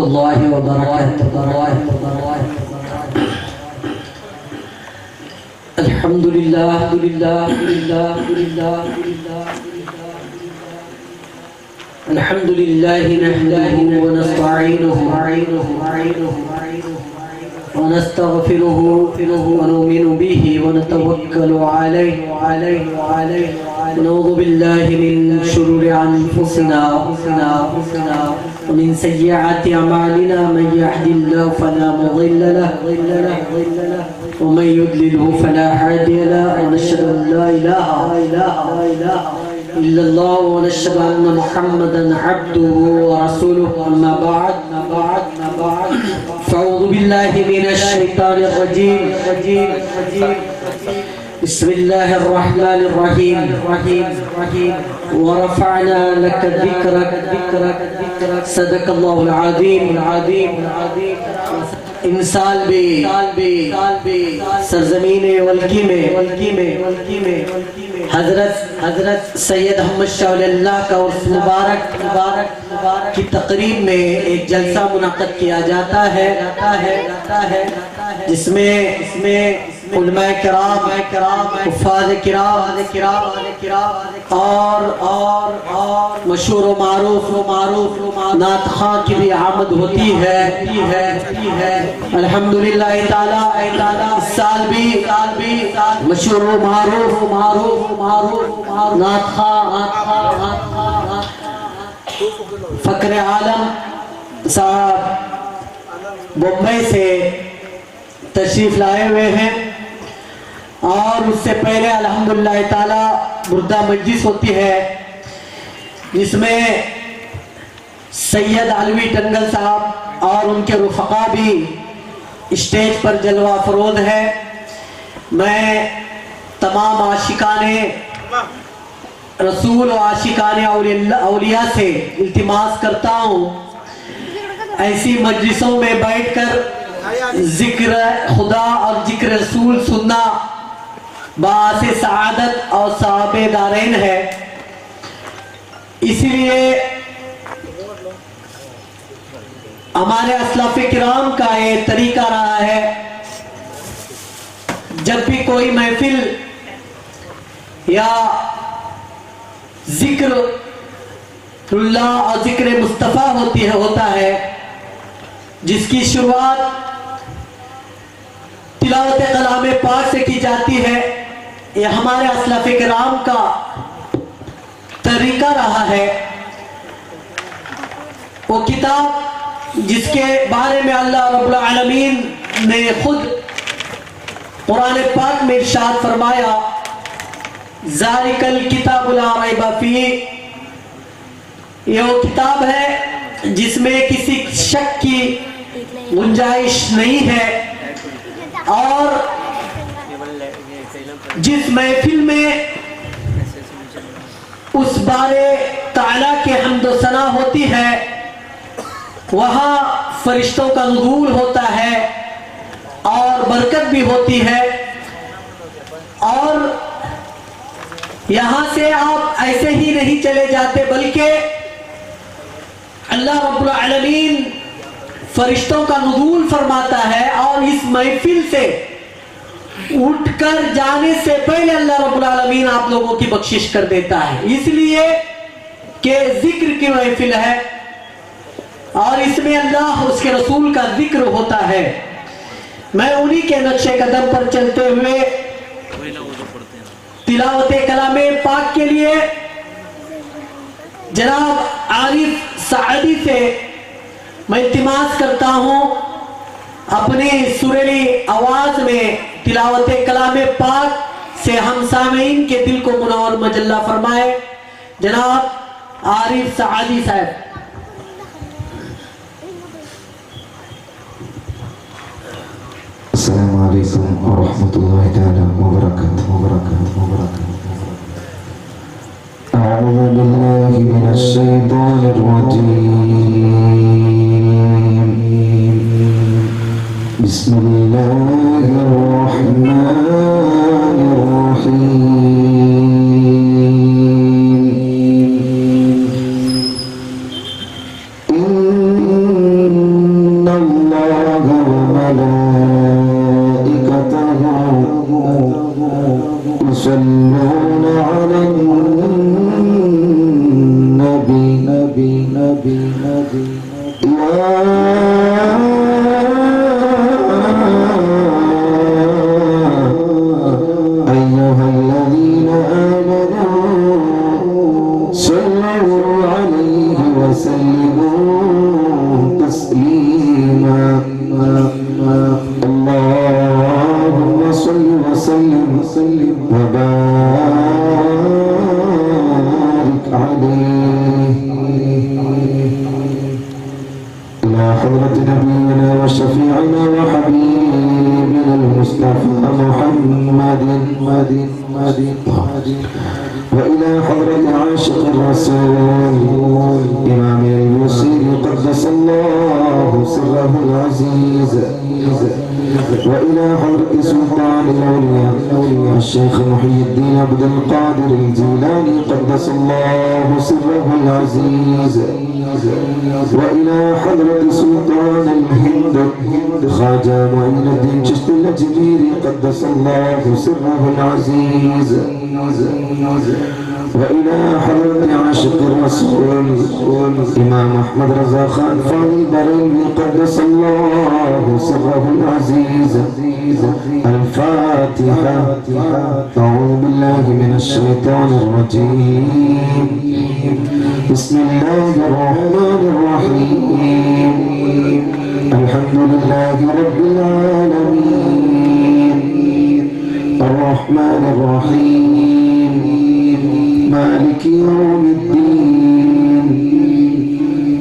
الله وبركاته. الحمد لله الحمد لله نحمده ونستعينه ونستغفره ونؤمن به ونتوكل عليه ونعوذ بالله من شرور أنفسنا ومن سيئات أعمالنا من يهد الله فلا مضل له ومن يضلله فلا هادي له ونشهد أن لا إله إلا الله ونشهد أن محمدا عبده ورسوله. أما بعد فأعوذ بالله من الشيطان الرجيم. بسم الله الرحمن الرحيم. ورفعنا لك ذكرك صدق الله العظيم. انسان بھی سرزمین ولکی میں حضرت سید احمد شاہ ولی اللہ کا عرس مبارک کی تقریب میں ایک جلسہ منعقد کیا جاتا ہے جس میں علماء کرام حفاظ کرام اور مشہور و معروف نعت خواں کی بھی آمد ہوتی ہے. الحمدللہ تعالی اس سال بھی مشہور و معروف نعت خواں فخر عالم صاحب بمبئی سے تشریف لائے ہوئے ہیں. اور اس سے پہلے الحمدللہ تعالی بردہ مجلس ہوتی ہے جس میں سید علوی ٹنگل صاحب اور ان کے رفقا بھی اسٹیج پر جلوہ افروز ہے. میں تمام عاشقان رسول و عاشقان اولیاء سے التماس کرتا ہوں ایسی مجلسوں میں بیٹھ کر ذکر خدا اور ذکر رسول سننا باعث سعادت اور ثواب دارین ہے. اسی لیے ہمارے اسلاف کرام کا یہ طریقہ رہا ہے جب بھی کوئی محفل یا ذکر اللہ اور ذکر مصطفیٰ ہوتا ہے جس کی شروعات تلاوت کلام پاک سے کی جاتی ہے. یہ ہمارے اسلاف کرام کا طریقہ رہا ہے. وہ کتاب جس کے بارے میں اللہ رب العالمین نے خود قرآن پاک میں ارشاد فرمایا ذالک الکتاب لا ریب فیہ. یہ وہ کتاب ہے جس میں کسی شک کی گنجائش نہیں ہے اور جس محفل میں اس بارے تعالیٰ کے حمد و ثنا ہوتی ہے وہاں فرشتوں کا نزول ہوتا ہے اور برکت بھی ہوتی ہے. اور یہاں سے آپ ایسے ہی نہیں چلے جاتے بلکہ اللہ رب العالمین فرشتوں کا نزول فرماتا ہے اور اس محفل سے اٹھ کر جانے سے پہلے اللہ رب العالمین آپ لوگوں کی بخشش کر دیتا ہے. اس لیے کہ ذکر کی محفل ہے اور اس میں اللہ اس کے رسول کا ذکر ہوتا ہے. میں انہی کے نقش قدم پر چلتے ہوئے تلاوت کلام پاک کے لیے جناب عارف سعدی سے میں التماس کرتا ہوں اپنی سریلی آواز میں تلاوت کلام پاک سے ہم سامعین کے دل کو منور مجلہ فرمائے. جناب عارف سعدی صاحب. السلام علیکم ورحمۃ اللہ تعالی وبرکاتہ. اعوذ باللہ من الشیطان الرجیم. بسم اللہ الرحمن الرحیم. وإلى حضرة عاشق الرسول إمام الوصول قدس الله سره العزيز، وإلى حضرة سلطان الأولياء الشيخ محي الدين عبد القادر الجيلاني قدس الله سره العزيز، وإلى حضرة سلطان الهند خواجہ معین الدین چشتی الأجمیری قدس الله سره العزيز، وإلى حضرة عاشق الرسول إمام أحمد رضا خان فاضل بریلوی قدس الله سره العزيز. الفاتحة. أعوذ بالله من الشيطان الرجيم. بسم الله الرحمن الرحيم. الحمد لله رب العالمين الرحمن الرحيم مالك يوم الدين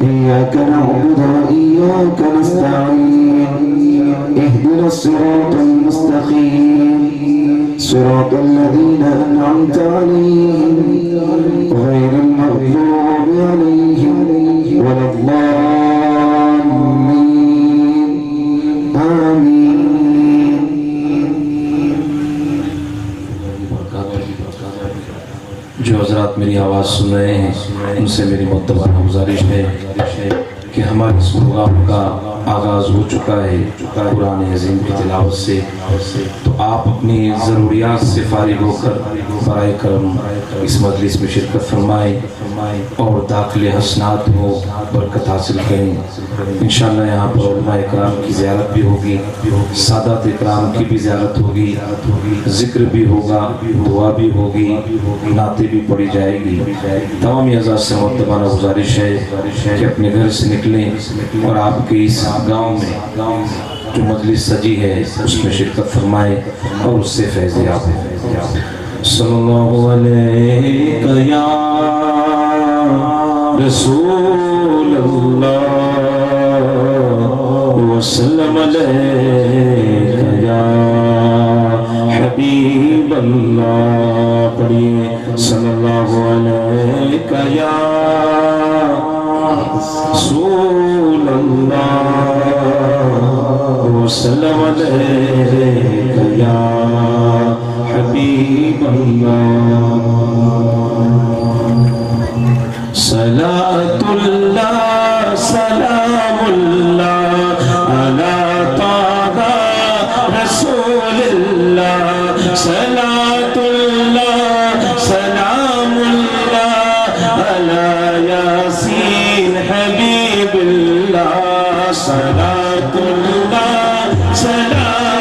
إياك نعبد وإياك نستعين اهدنا الصراط المستقيم صراط الذين أنعمت عليهم غير المغضوب عليهم ولا الضالين آمين. جو حضرات میری آواز سن رہے ہیں ان سے میری متبانہ گزارش ہے کہ ہمارے اس پروگرام کا آغاز ہو چکا ہے قرآن عظیم کی تلاوت سے، تو آپ اپنی ضروریات سے فارغ ہو کر برائے کرم اس مجلس میں شرکت فرمائیں اور داخل حسنات ہو، برکت حاصل کریں. انشاءاللہ یہاں پر علماء اکرام کی زیارت بھی ہوگی، سادات اکرام کی بھی زیارت ہوگی، ذکر بھی ہوگا، دعا بھی ہوگی، نعتیں بھی پڑھی جائے گی. تمام اعزاز سے متبانہ گزارش ہے کہ اپنے گھر سے نکلیں اور آپ کے اس گاؤں میں جو مجلس سجی ہے اس میں شرکت فرمائیں اور اس سے فیض یاب ہو. صلی اللہ علیہ یا رسول اللہ وسلم علیہ یا حبیب اللہ. پڑھیے صلی اللہ علیہ یا رسول اللہ وسلم علیہ یا حبیب اللہ. صلاة اللہ سلام اللہ علی طه رسول اللہ. صلاة اللہ سلام اللہ علی یاسین حبیب اللہ. صلاة اللہ سلام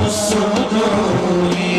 الصدوري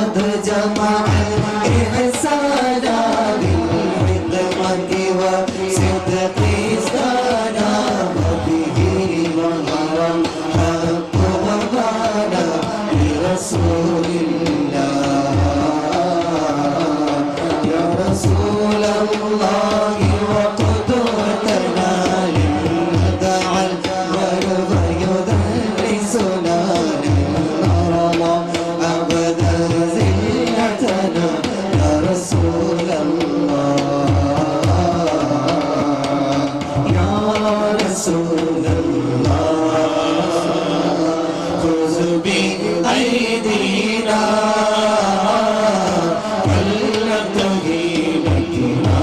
قد جمع الإحسان بالحكمة وصدق ازدانا وبه ظهر الحق وبانا برسول الله يا رسول الله وقدوتنا للمدعى الغرب يدرسنا للغرام أبدا زينتنا يا رسول الله يا رسول الله خذ بأيدينا قلت هيبتنا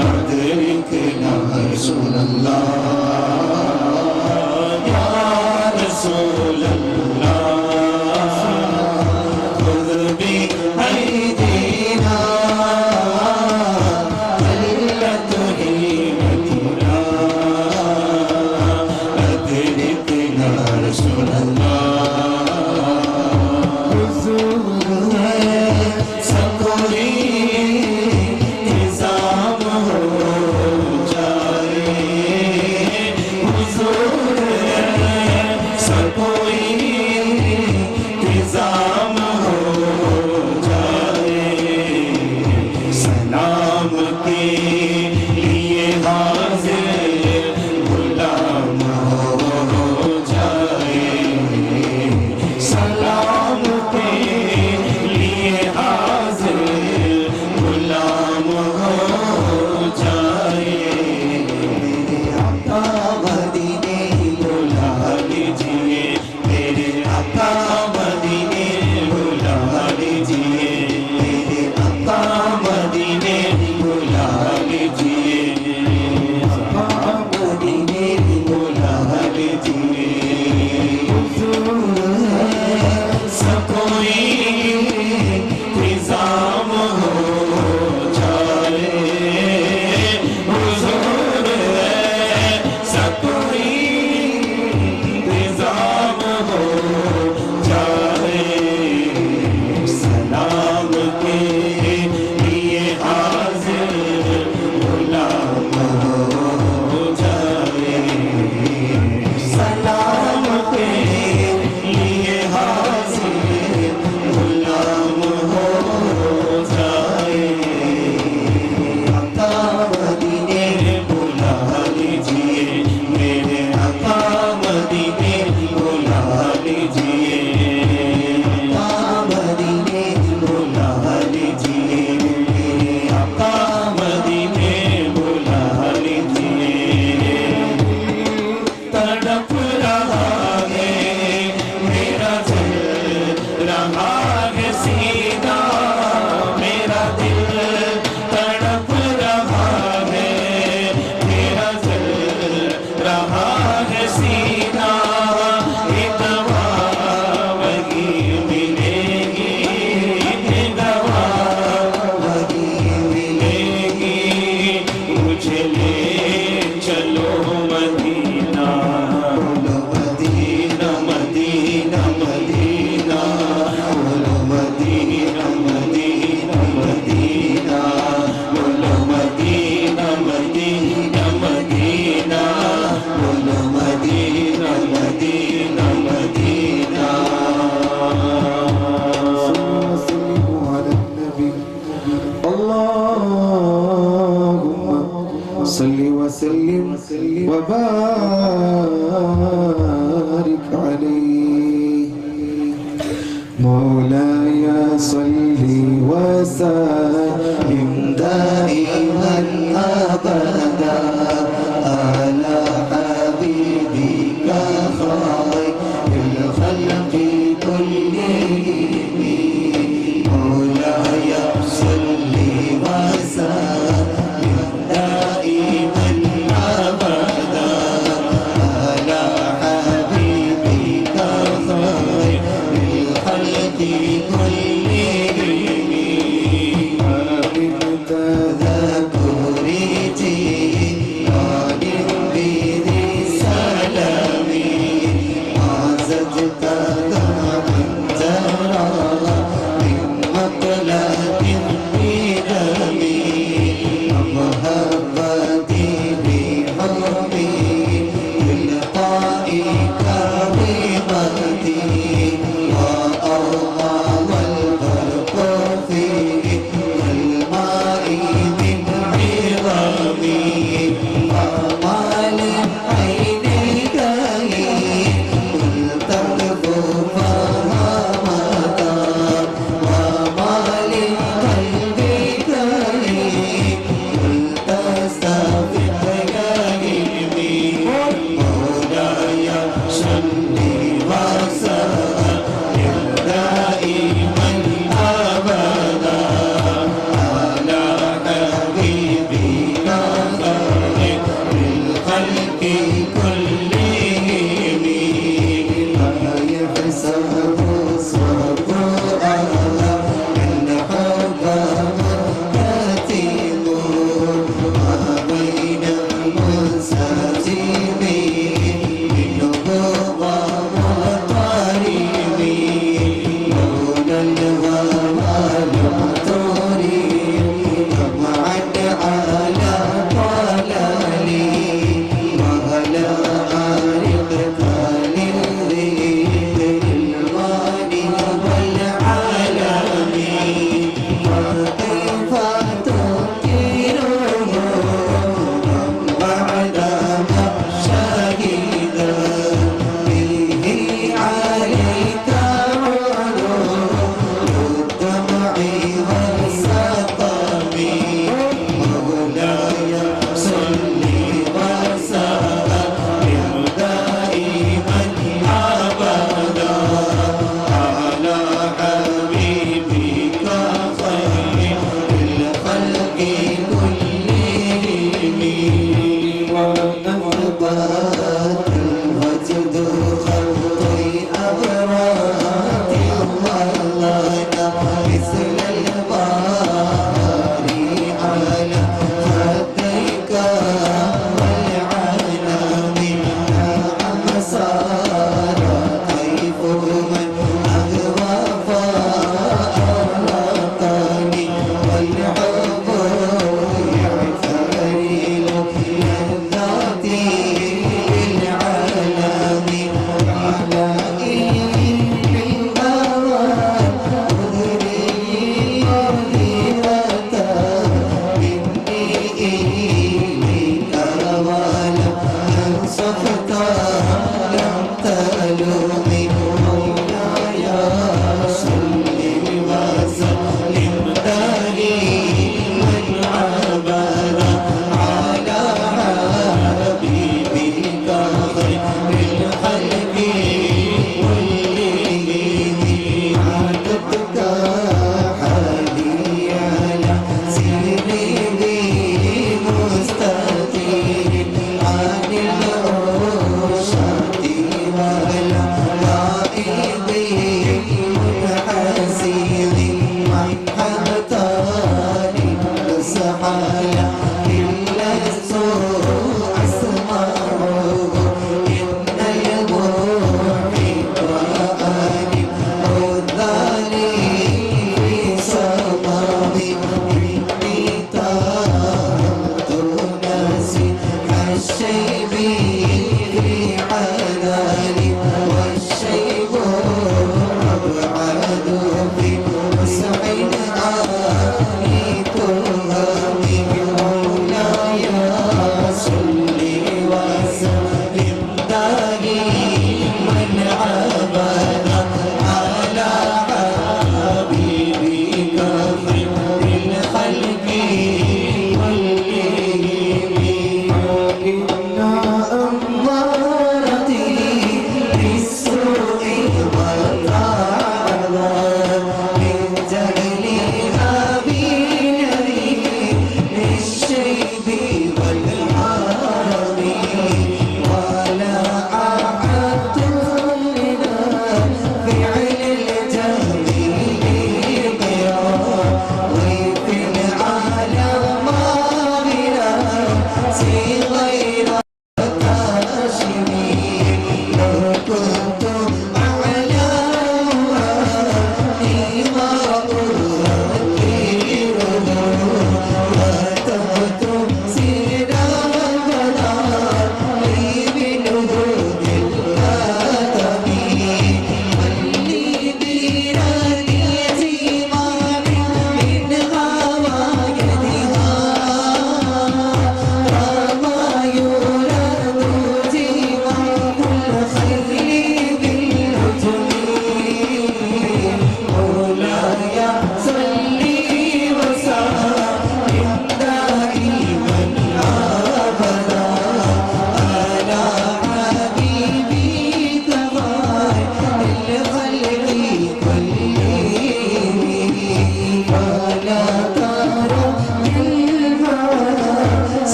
أدركنا رسول الله يا رسول الله خذ بأيدينا قلت هيبتنا أدركنا رسول الله صل وسلم وبارك عليه مولاي صل وسلم دائما أبدا على حبيبك خير الخلق كلهم مولاي صل وسلم دائما أبدا على حبيبك خير الخلق كلهم من تذكرتي قال بذي سلامي ما زدت أنت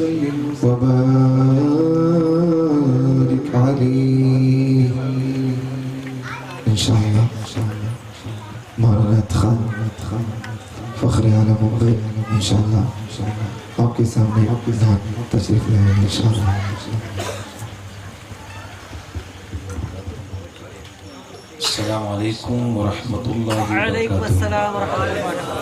وبارك عليه انشاءاللہ مولانا خان فخر عالم مغرب انشاءاللہ آپ کے سامنے تشریف لے آئے انشاءاللہ. السلام علیکم ورحمۃ اللہ وعلیکم وبرکاتہ. السلام ورحمۃ اللہ وبرکاتہ.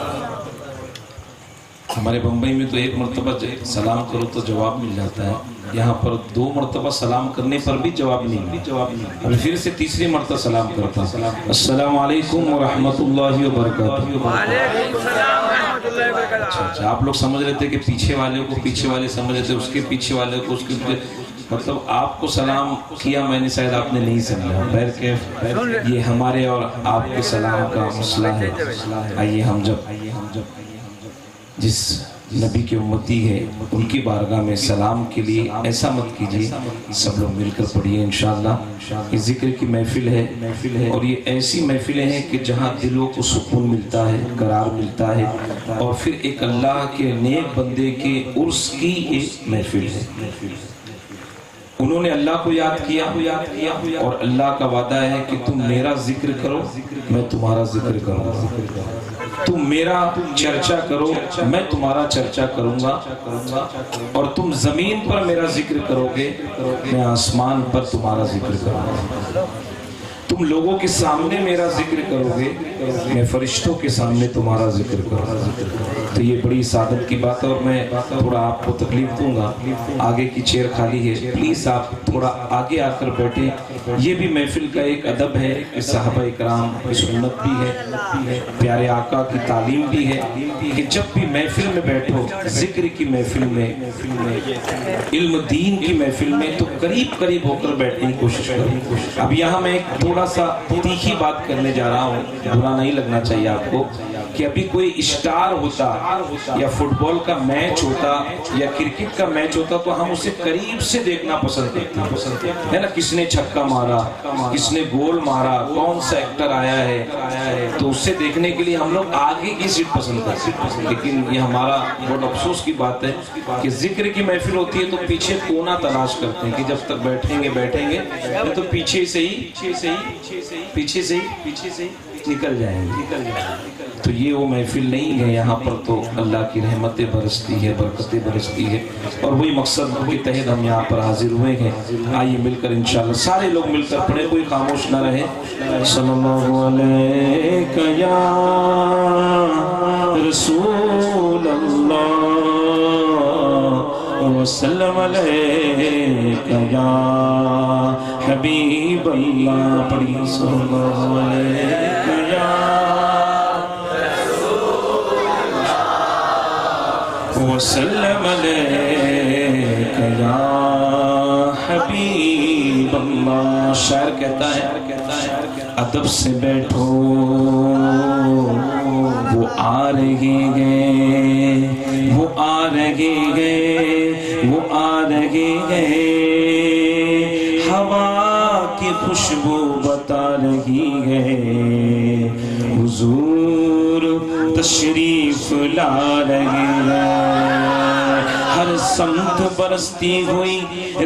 ہمارے بمبئی میں تو ایک مرتبہ سلام کرو تو جواب مل جاتا ہے، یہاں پر 2 مرتبہ سلام کرنے پر بھی جواب نہیں ملا. ابھی پھر سے تیسری مرتبہ سلام کرتا ہوں. السلام علیکم ورحمۃ اللہ وبرکاتہ. وعلیکم السلام ورحمۃ اللہ وبرکاتہ. اچھا آپ لوگ سمجھ رہے تھے کہ پیچھے والے کو پیچھے والے سمجھ رہے تھے، اس کے پیچھے والے کو اس کے مطلب آپ کو سلام کیا میں نے، شاید آپ نے نہیں سمجھا. بہرکیف یہ ہمارے اور آپ کے سلام کا مسئلہ ہے. آئیے ہم جب جس نبی کے امتی ہے ان کی بارگاہ میں سلام کے لیے ایسا مت کیجیے، سب لوگ مل کر پڑھیے انشاءاللہ. یہ ذکر کی محفل ہے اور یہ ایسی محفلیں ہیں کہ جہاں دلوں کو سکون ملتا ہے، قرار ملتا ہے، اور پھر ایک اللہ کے نیک بندے کے عرس کی ایک محفل ہے. انہوں نے اللہ کو یاد کیا اور اللہ کا وعدہ ہے کہ تم میرا ذکر کرو میں تمہارا ذکر کروں گا، تم میرا چرچا کرو میں تمہارا چرچا کروں گا، اور تم زمین پر میرا ذکر کرو گے میں آسمان پر تمہارا ذکر کروں گا. تم لوگوں کے سامنے میرا ذکر کرو گے میں فرشتوں کے سامنے تمہارا ذکر کروں گا. تو یہ بڑی سعادت کی بات ہے. اور میں تھوڑا آپ کو تکلیف دوں گا، آگے کی چیئر خالی ہے، پلیز آپ تھوڑا آگے آ کر بیٹھیں. یہ بھی محفل کا ایک ادب ہے کہ صحابہ اکرام کی سنت بھی ہے، پیارے آقا کی تعلیم بھی ہے کہ جب بھی محفل میں بیٹھو، ذکر کی محفل میں، علم دین کی محفل میں، تو قریب قریب ہو کر بیٹھنے کی کوشش کرو. اب یہاں میں ایک تھوڑا سا تیکھی بات کرنے جا رہا ہوں، برا نہیں لگنا چاہیے آپ کو، کہ ابھی کوئی اسٹار ہوتا یا فٹ بال کا میچ ہوتا یا کرکٹ کا میچ ہوتا تو ہم اسے قریب سے دیکھنا پسند کرتے ہیں نا. کس نے چھکا مارا، کس نے گول مارا، کون سا ایکٹر آیا ہے، تو اسے دیکھنے کے لیے ہم لوگ آگے کی سیٹ پسند کرتے ہیں. لیکن یہ ہمارا بہت افسوس کی بات ہے کہ ذکر کی محفل ہوتی ہے تو پیچھے کونا تلاش کرتے ہیں کہ جب تک بیٹھیں گے تو پیچھے سے ہی نکل جائیں گے. تو یہ وہ محفل نہیں ہے. یہاں پر تو اللہ کی رحمتیں برستی ہے، برکتیں برستی ہے، اور وہی مقصد کے تحت ہم یہاں پر حاضر ہوئے ہیں. آئیے مل کر انشاءاللہ سارے لوگ مل کر پڑھیں، کوئی خاموش نہ رہے. صلی اللہ علیہ یا رسول اللہ وسلم علیہ یا حبیب اللہ. پڑھیے صلی اللہ علیہ یا وسلم علیہ یا حبیب اللہ. شاعر کہتا ہے ادب سے بیٹھو وہ آ رہے ہیں، وہ آ رہے ہیں، وہ آ رہے ہیں، ہوا کی خوشبو بتا رہی ہے، حضور تشریف لا رہے ہیں. ہر سمت برستی ہوئی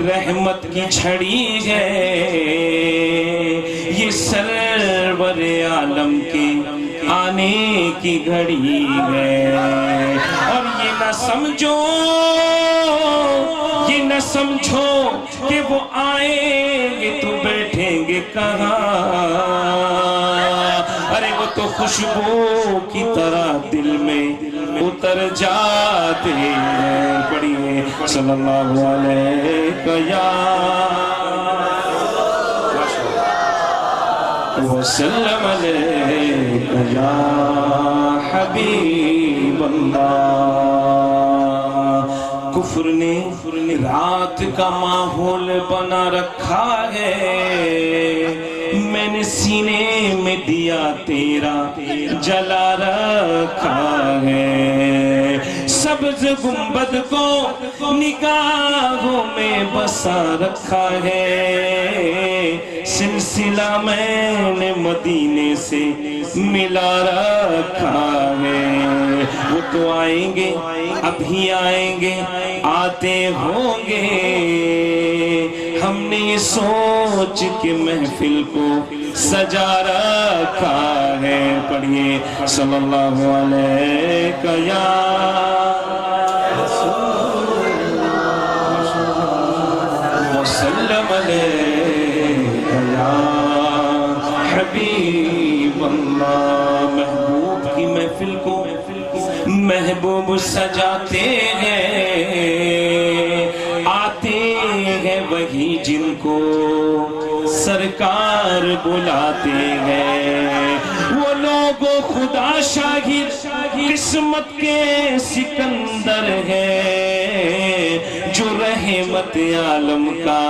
رحمت کی چھڑی ہے، یہ سرور عالم کے آنے کی گھڑی ہے. اور یہ نہ سمجھو کہ وہ آئیں گے تو بیٹھیں گے کہاں. ارے وہ تو خوشبو کی طرح دل میں اتر جاتے ہیں. پڑھیے صلی اللہ علیہ یا وسلم علیہ یا حبیب اللہ. کفر نے رات کا ماحول بنا رکھا ہے، میں نے سینے میں دیا تیرا جلا رکھا ہے. سبز گنبد کو نگاہوں میں بسا رکھا ہے، سلسلہ میں نے مدینے سے ملا رکھا ہے. وہ تو آئیں گے ابھی آئیں گے آتے ہوں گے ہم نے یہ سوچ کے محفل کو سجا رکھا ہے پڑھیے صلی اللہ علیہ یا وسلم علیہ یا حبیب اللہ محبوب کی محفل کو محبوب سجاتے ہیں آتے ہیں وہی جن کو سرکار بلاتے ہیں وہ لوگ خدا شاہد قسمت کے سکندر ہیں جو رحمت عالم کا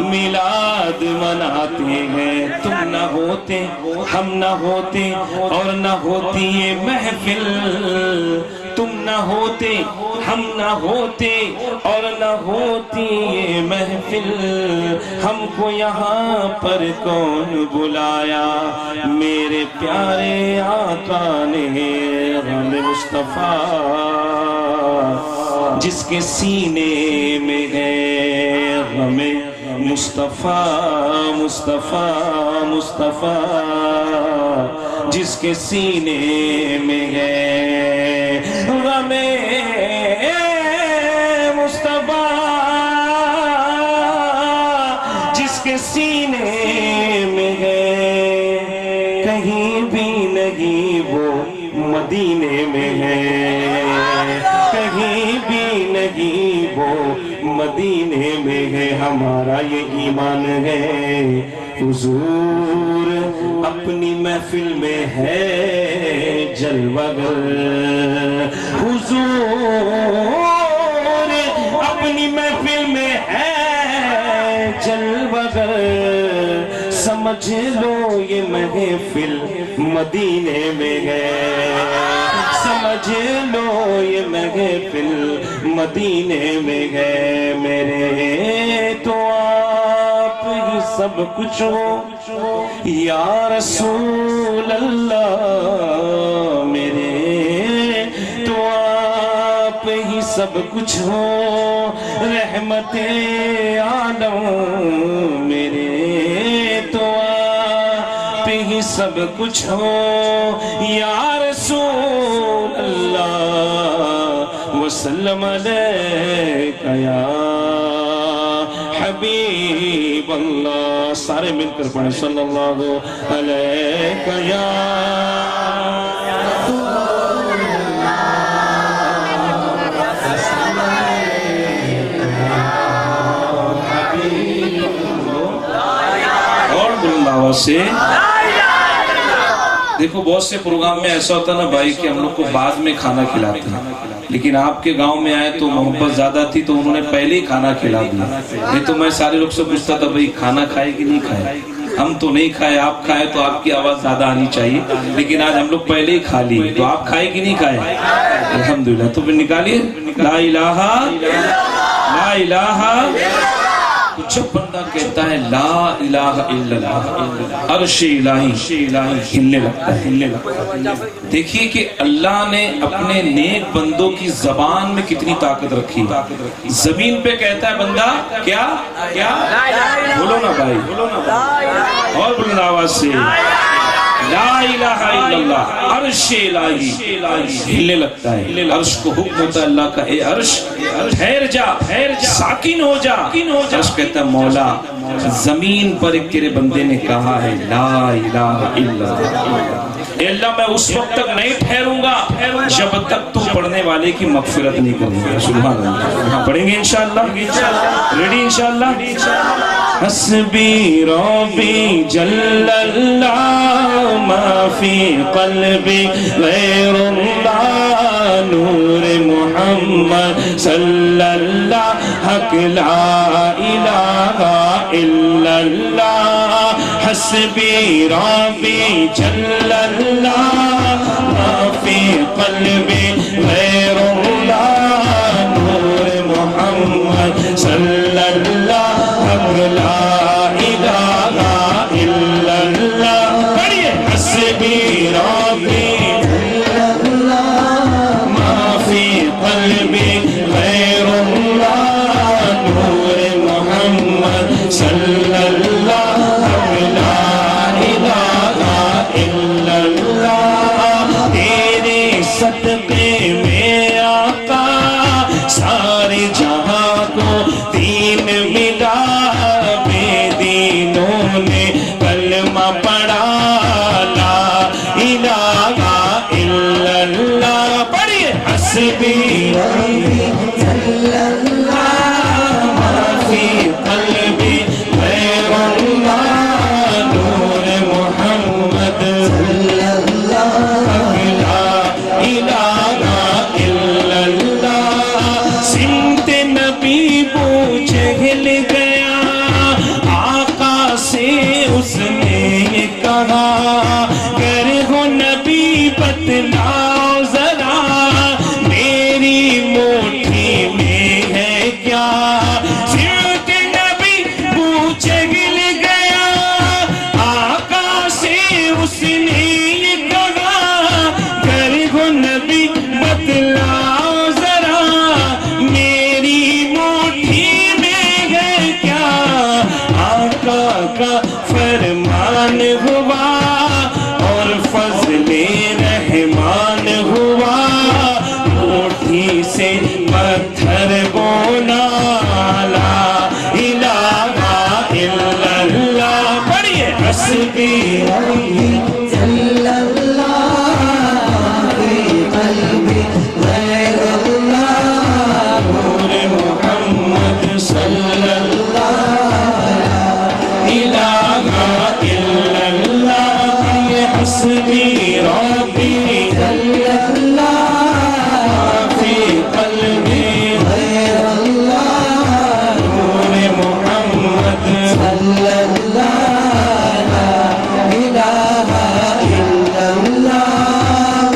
میلاد مناتے ہیں تم نہ ہوتے ہم نہ ہوتے اور نہ ہوتی یہ محفل تم نہ ہوتے ہم نہ ہوتے اور نہ ہوتی یہ محفل ہم کو یہاں پر کون بلایا میرے پیارے آقا نے غم مصطفیٰ جس کے سینے میں ہے غم مصطفیٰ مصطفیٰ مصطفیٰ جس کے سینے میں ہے غم مصطفیٰ جس کے سینے میں ہے کہیں بھی نہیں وہ مدینے میں ہے کہیں بھی نہیں وہ مدینے میں ہے ہمارا یہ ایمان ہے حضور اپنی محفل میں ہے جلوہ گر حضور اپنی محفل میں ہے جلوہ گر سمجھ لو یہ محفل مدینے میں ہے سمجھ لو یہ محفل مدینے میں ہے میرے تو آپ ہی سب کچھ ہو یا رسول اللہ میرے تو آپ ہی سب کچھ ہو رحمت عالم میرے تو آپ ہی سب کچھ ہو یا رسول اللہ وسلم علیکہ یا حبیب اللہ سارے مل کر پڑھیں صلی اللہ علیہ یا اور بلنداوا سے دیکھو بہت سے پروگرام میں ایسا ہوتا نا بھائی کہ ہم لوگ کو بعد میں کھانا کھلاتے ہیں لیکن آپ کے گاؤں میں آئے تو محبت زیادہ تھی تو انہوں نے پہلے ہی کھانا کھلا دیا نہیں تو میں سارے لوگ سے پوچھتا تھا بھائی کھانا کھائے کہ نہیں کھائے ہم تو نہیں کھائے آپ کھائے تو آپ کی آواز زیادہ آنی چاہیے لیکن آج ہم لوگ پہلے ہی کھا لیے تو آپ کھائے کہ نہیں کھائے الحمدللہ تو پھر نکالیے لا الہ لا الہ تو جب بندہ کہتا ہے لا الہ الا اللہ عرش الہی ہلنے لگتا ہے دیکھیے کہ اللہ نے اپنے نیک بندوں کی زبان میں کتنی طاقت رکھی زمین پہ کہتا ہے بندہ کیا کیا بولو نا بھائی اور بلند آواز سے لا الہ الا اللہ عرش الہی ہلنے لگتا ہے عرش کو حکم ہوتا ہے اللہ کا اے عرش ٹھہر جا ساکن ہو جا عرش کہتا ہے مولا زمین پر ایک تیرے بندے نے کہا ہے لا الہ الا اللہ اے اللہ میں اس وقت تک نہیں ٹھہروں گا جب تک تو پڑھنے والے کی مغفرت نہیں کروں گا سبحان اللہ پڑھیں گے انشاءاللہ ریڈی انشاءاللہ حسبی ربی جل اللہ ما فی قلبی غیر اللہ نور محمد صلی اللہ حق لا الہ الا اللہ حسبی ربی جل اللہ ما فی قلبی غیر اللہ نور محمد صلی اللہ حق لا الہ الا اللہ پڑھئے حسبی ربی جل اللہ بتلاؤ ذرا میری مٹھی میں ہے کیا سمت نبی پوچھے گل گیا آقا سے اس نے یہ کہا گر گو نبی بتلاؤ ذرا میری مٹھی میں ہے کیا آقا کا فرمان ہوا اور فضل رحمان ہوا مٹھی سے پتھر بولا لا الہ الا اللہ پڑھیے حسبی محمد صلی حسبی ربی فی قلبی غیر اللہ نور محمد صلی اللہ لا الہ الا اللہ.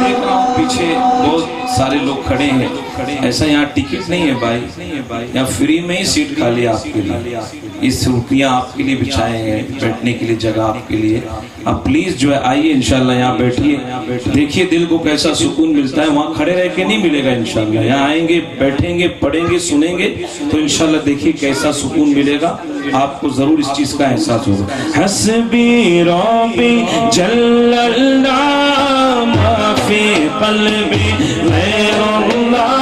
دیکھ رہا ہوں پیچھے بہت سارے لوگ کھڑے ہیں ایسا یہاں ٹکٹ نہیں ہے بھائی یہاں فری میں ہی سیٹ خالی آپ کے لیے اس روپیاں آپ کے لیے بچھائے ہیں بیٹھنے کے لیے جگہ آپ کے لیے آپ پلیز جو ہے آئیے انشاءاللہ یہاں بیٹھیے دیکھیے دل کو کیسا سکون ملتا ہے وہاں کھڑے رہ کے نہیں ملے گا انشاءاللہ یہاں آئیں گے بیٹھیں گے پڑھیں گے سنیں گے تو انشاءاللہ دیکھیے کیسا سکون ملے گا آپ کو ضرور اس چیز کا احساس ہوگا. حسبی ربی جل اللہ ما فی قلبی غیر اللہ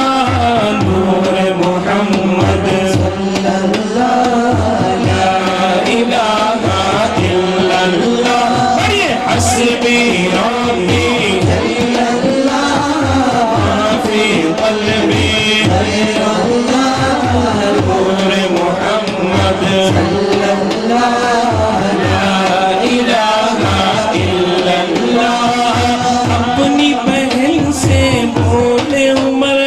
نور محمد صلی اللہ لا الہ الا اللہ پڑھیے حسبی ربی جل اللہ ما فی قلبی غیر اللہ نور محمد صلی اللہ لا الہ الا اللہ. اپنی بہن سے بولے عمر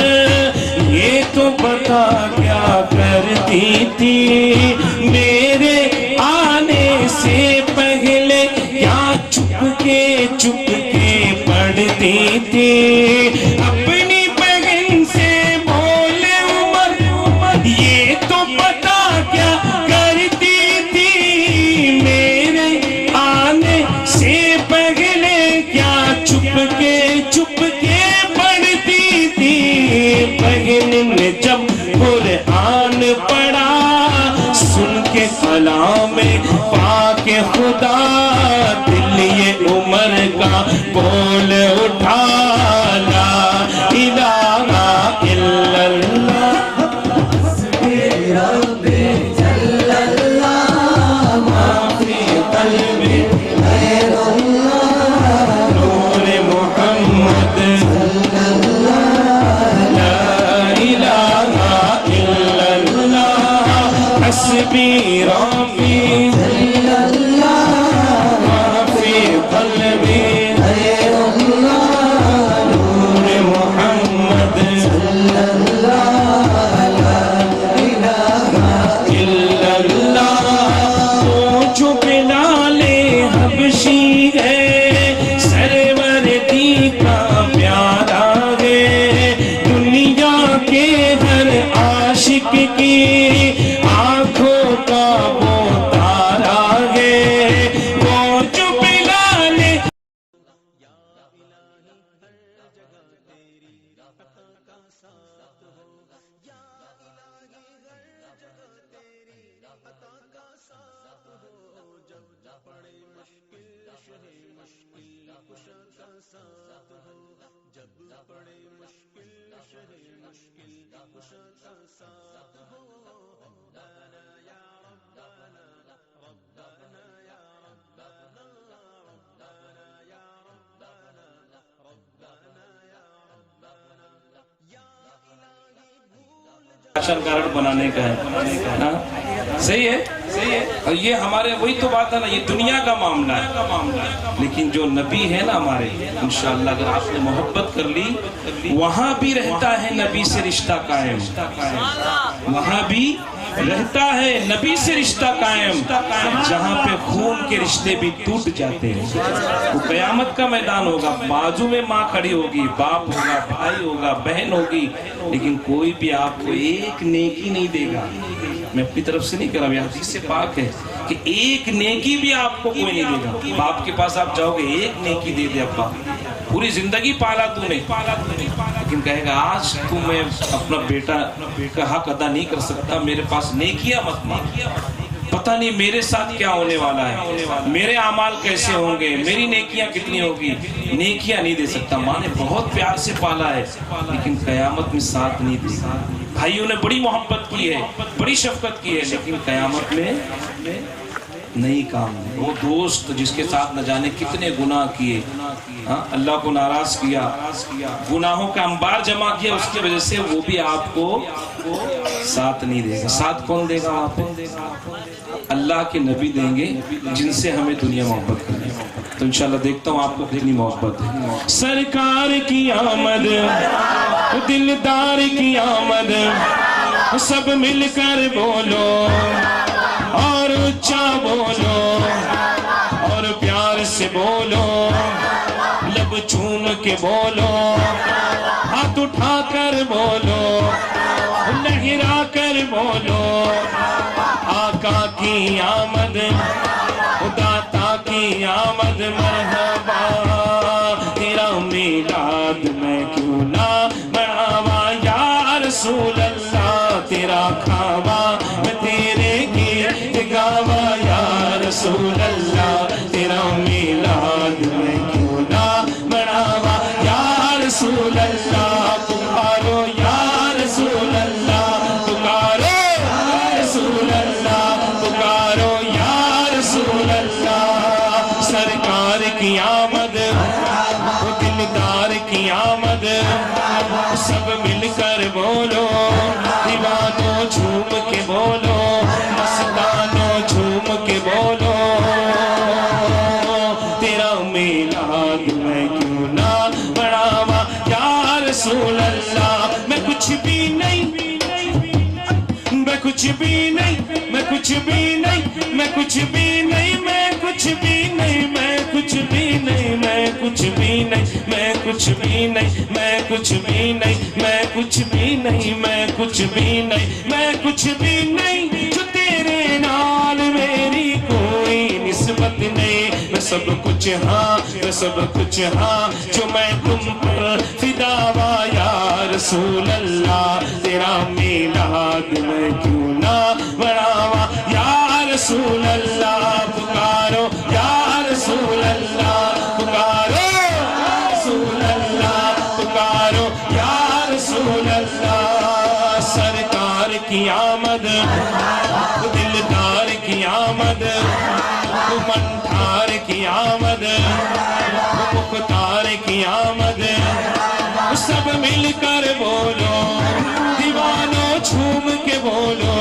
یہ تو بتا کیا کرتی تھی میرے آنے سے پہلے کیا چپ کے پڑھتی تھی اپنی بہن سے بولے عمر یہ تو بتا کیا کرتی تھی میرے آنے سے پہلے کیا چپ کے پڑھتی تھی بہن نے جب قرآن پڑھا سن کے کلام پاک خدا دل یہ عمر کا بول اٹھا لا الہ الا اللہ. ما فی قلبی غیر اللہ نور محمد صلی اللہ لا الہ الا اللہ. حسبی ربی صلی اللہ ما فی قلبی غیر اللہ نور محمد صلی اللہ لا الہ الا اللہ. وہ جو بلال حبشی ہے سرور دی کا پیارا ہے دنیا کے ہر عاشق کی آنکھوں کا وہ تارا ہے وہ جو بلال راشن کارڈ بنانے کا ہے صحیح ہے اور یہ ہمارے وہی تو بات ہے نا یہ دنیا کا معاملہ ہے لیکن جو نبی ہے نا ہمارے انشاءاللہ اگر آپ نے محبت کر لی وہاں بھی رہتا ہے نبی سے رشتہ قائم وہاں بھی رہتا ہے نبی سے رشتہ قائم جہاں پہ خون کے رشتے بھی ٹوٹ جاتے ہیں. وہ قیامت کا میدان ہوگا, بازو میں ماں کھڑی ہوگی, باپ ہوگا, بھائی ہوگا, بہن ہوگی, لیکن کوئی بھی آپ کو ایک نیکی نہیں دے گا. میں اپنی طرف سے نہیں کہہ رہا ہوں, حدیث سے پاک ہے کہ ایک نیکی بھی آپ کو کوئی نہیں دے گا. باپ کے پاس آپ جاؤ گے, ایک نیکی دے دے ابا, پوری زندگی پالا تو نہیں, لیکن کہے گا آج تو میں اپنا بیٹا کا حق ادا نہیں کر سکتا, میرے پاس نیکیاں مت مانگ, پتہ نہیں میرے ساتھ کیا ہونے والا ہے, میرے اعمال کیسے ہوں گے, میری نیکیاں کتنی ہوگی. نیکیاں نہیں دے سکتا. ماں نے بہت پیار سے پالا ہے لیکن قیامت میں ساتھ نہیں دے گا. بھائیوں نے بڑی محبت کی ہے, بڑی شفقت کی ہے, لیکن قیامت میں نہیں کام ہے. وہ دوست جس کے ساتھ نہ جانے کتنے گناہ کیے, اللہ کو ناراض کیا, گناہوں کا انبار جمع کیا, اس کی وجہ سے وہ بھی آپ کو ساتھ نہیں دے گا. ساتھ کون دے گا وہاں پہ؟ اللہ کے نبی دیں گے جن سے ہمیں دنیا محبت کرے. تو انشاءاللہ دیکھتا ہوں آپ کو کتنی محبت ہے. سرکار کی آمد, دلدار کی آمد, سب مل کر بولو اور اچھا بولو اور پیار سے بولو, لب چوم کے بولو, ہاتھ اٹھا کر بولو, لہرا کر بولو. آقا کی آمد, داتا کی آمد, مرحبا تیرا میلاد میں کیوں نہ مناواں یا رسول اللہ, تیرا کھاوا میں تیرے گیت گاواں یا رسول اللہ, تیرا میلاد میں کیوں نہ مناواں یا رسول اللہ. پکارو یا رسول اللہ, پکارو یا رسول اللہ, پکارو یا رسول اللہ. سرکار کی آمد, دلدار کی آمد, سب مل کر بولو, دیوانوں جھوم کے بولو, مستانوں جھوم کے بولو. تیرا میلاد میں کیوں نہ مناواں یا رسول اللہ. میں کچھ بھی نہیں, میں کچھ بھی نہیں, میں کچھ بھی نہیں, میں کچھ بھی نہیں, میں کچھ بھی نہیں, میں کچھ بھی نہیں, میں کچھ بھی نہیں, میں کچھ بھی نہیں, میں کچھ بھی نہیں, میں کچھ بھی نہیں, میں کچھ بھی نہیں, میں کچھ بھی نہیں, جو تیرے نال میری کوئی نسبت نہیں. میں سب کچھ ہاں, میں سب کچھ ہاں, جو میں تم پر فدا ہوا یا رسول اللہ. تیرا میلاد میں کیوں نہ مناواں یا رسول اللہ. پکارو یا رسول اللہ, پکارو یا رسول اللہ, پکارو یا رسول اللہ. سرکار کی آمد, دلدار کی آمد, منٹھار کی آمد, مختار کی آمد, سب مل کر بولو, دیوانوں جھوم کے بولو,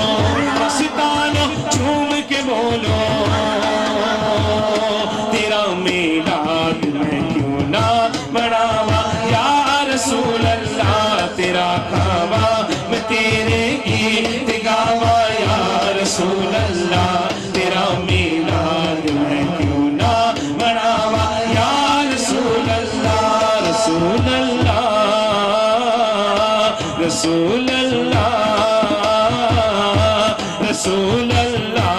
مستانوں جھوم کے بولو. تیرا میلاد میں کیوں نہ مناواں یا رسول اللہ, تیرا کھاوا میں تیرے گیت گاواں یا رسول اللہ. تیرا میلاد میں کیوں نہ مناواں یا رسول اللہ. رسول اللہ, رسول اللہ, رسول اللہ,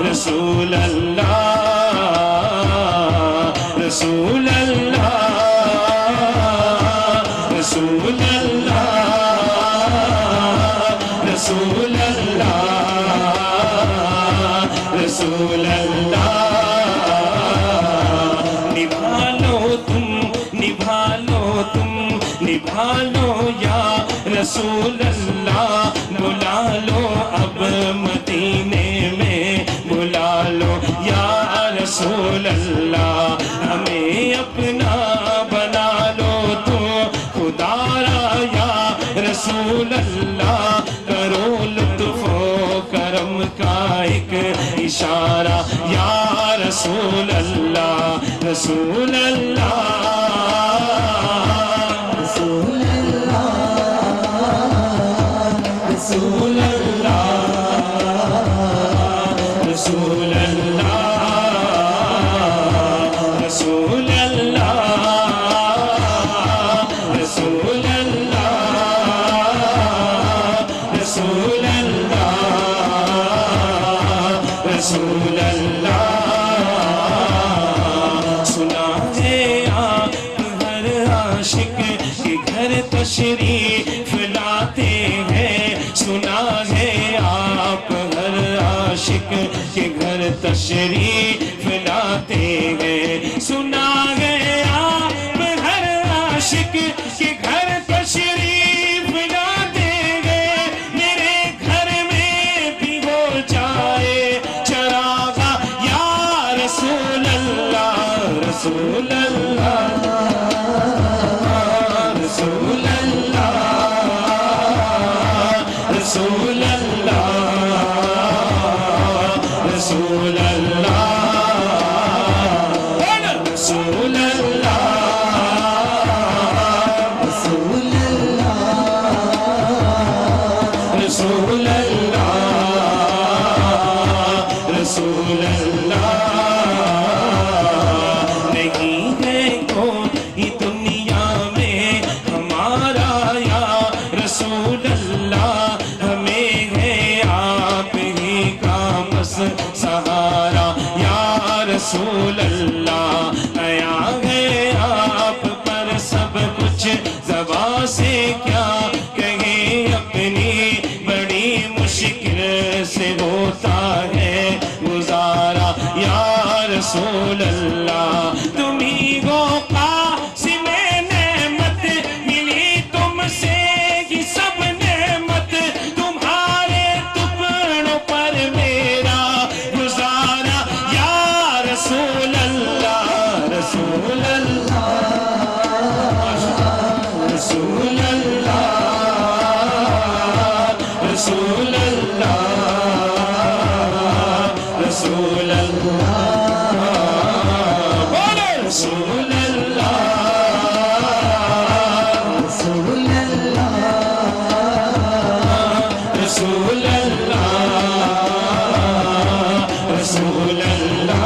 رسول اللہ, رسول اللہ, رسول اللہ, رسول اللہ, رسول اللہ. نبھا لو تم, نبھا لو تم, نبھا لو یا رسول اللہ. بلا لو اب مدینے میں, بلا لو یا رسول اللہ. ہمیں اپنا بنا لو تو خدا را یا رسول اللہ. کرو لطف و کرم کا ایک اشارہ یا رسول اللہ. رسول اللہ, رسول اللہ, رسول رسول اللہ رسول اللہ رسول اللہ رسول اللہ رسول اللہ سنا ہے آپ ہر عاشق کے گھر تشریف لاتے ہیں سنا ہے آپ ہر عاشق کے گھر تشریف لاتے ہیں سنا ہے آپ ہر عاشق کے گھر تشریف لاتے ہیں میرے گھر میں بھی ہو جائے چراغ یا رسول اللہ رسول اللہ رسول اللہ رسول اللہ رسول اللہ رسول اللہ رسول اللہ رسول اللہ رسول اللہ نہیں ہے کوئی دنیا میں ہمارا یا رسول اللہ ہمیں ہے آپ ہی کا بس سہارا یا رسول اللہ آیا ہے آپ پر سب کچھ زبان سے کیا کہیں اپنی بڑی مشکل سے ہوتا ہے گزارا یا رسول اللہ تمہیں گو قاسم نعمت ملی تم سے یہ سب نعمت تمہارے ٹکڑوں پر میرا گزارا یا رسول اللہ رسول اللہ رسول اللہ رسول اللہ رسول اللہ رسول اللہ رسول اللہ رسول اللہ رسول اللہ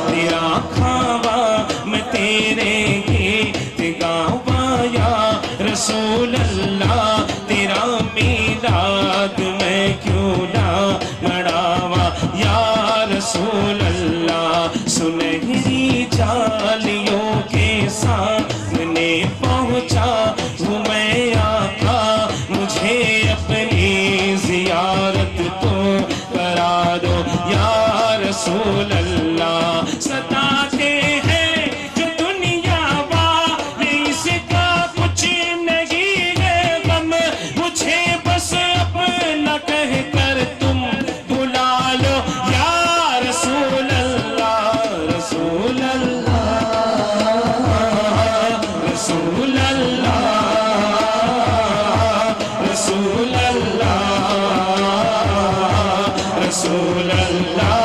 تیرا کھاوا میں تیرے گیت گاوا یا رسول اللہ تیرا میلاد میں کیوں نہ مناوا یا رسول اللہ سنہری جالیوں کے سامنے پہنچا ہوں میں آقا مجھے اپنی زیارت تو کرا دو یا رسول اللہ ستاتے ہیں جو دنیا والے اس کا کچھ نہیں ہے غم مجھے بس اپنا کہہ کر تم بلا لو یا رسول اللہ رسول اللہ رسول اللہ رسول اللہ رسول اللہ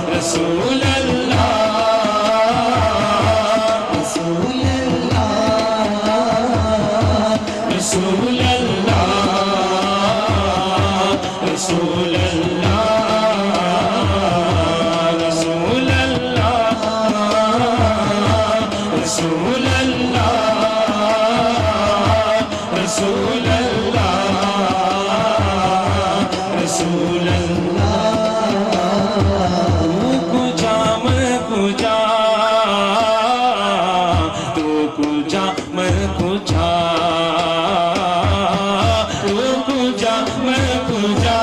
رسول اللہ رسول اللہ رسول اللہ رسول اللہ رسول اللہ رسول اللہ رسول اللہ رسول اللہ تو کجا میں کجا تو کجا میں کجا تو کجا میں کجا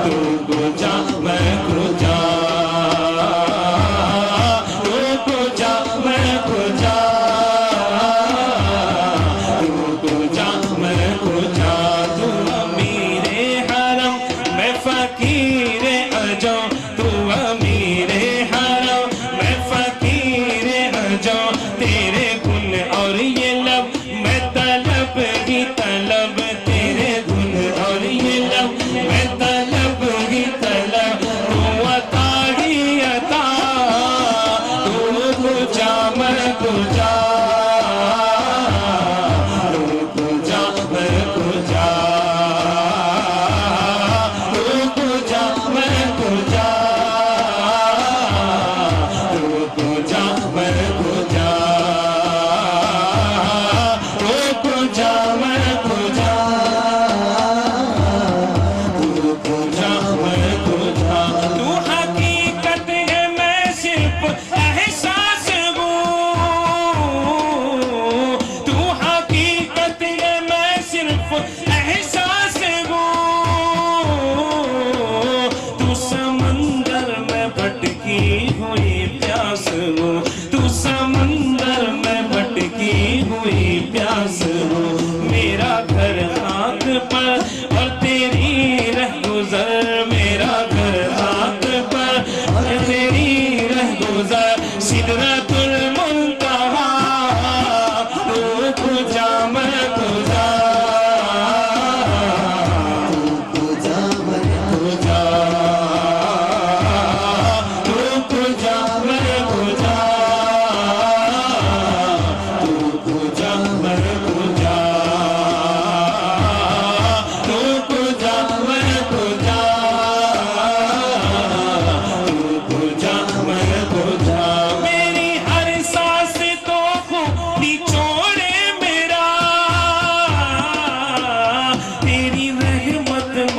تو کجا میں کجا تو کجا میں کجا تو کجا میں کجا تو میرے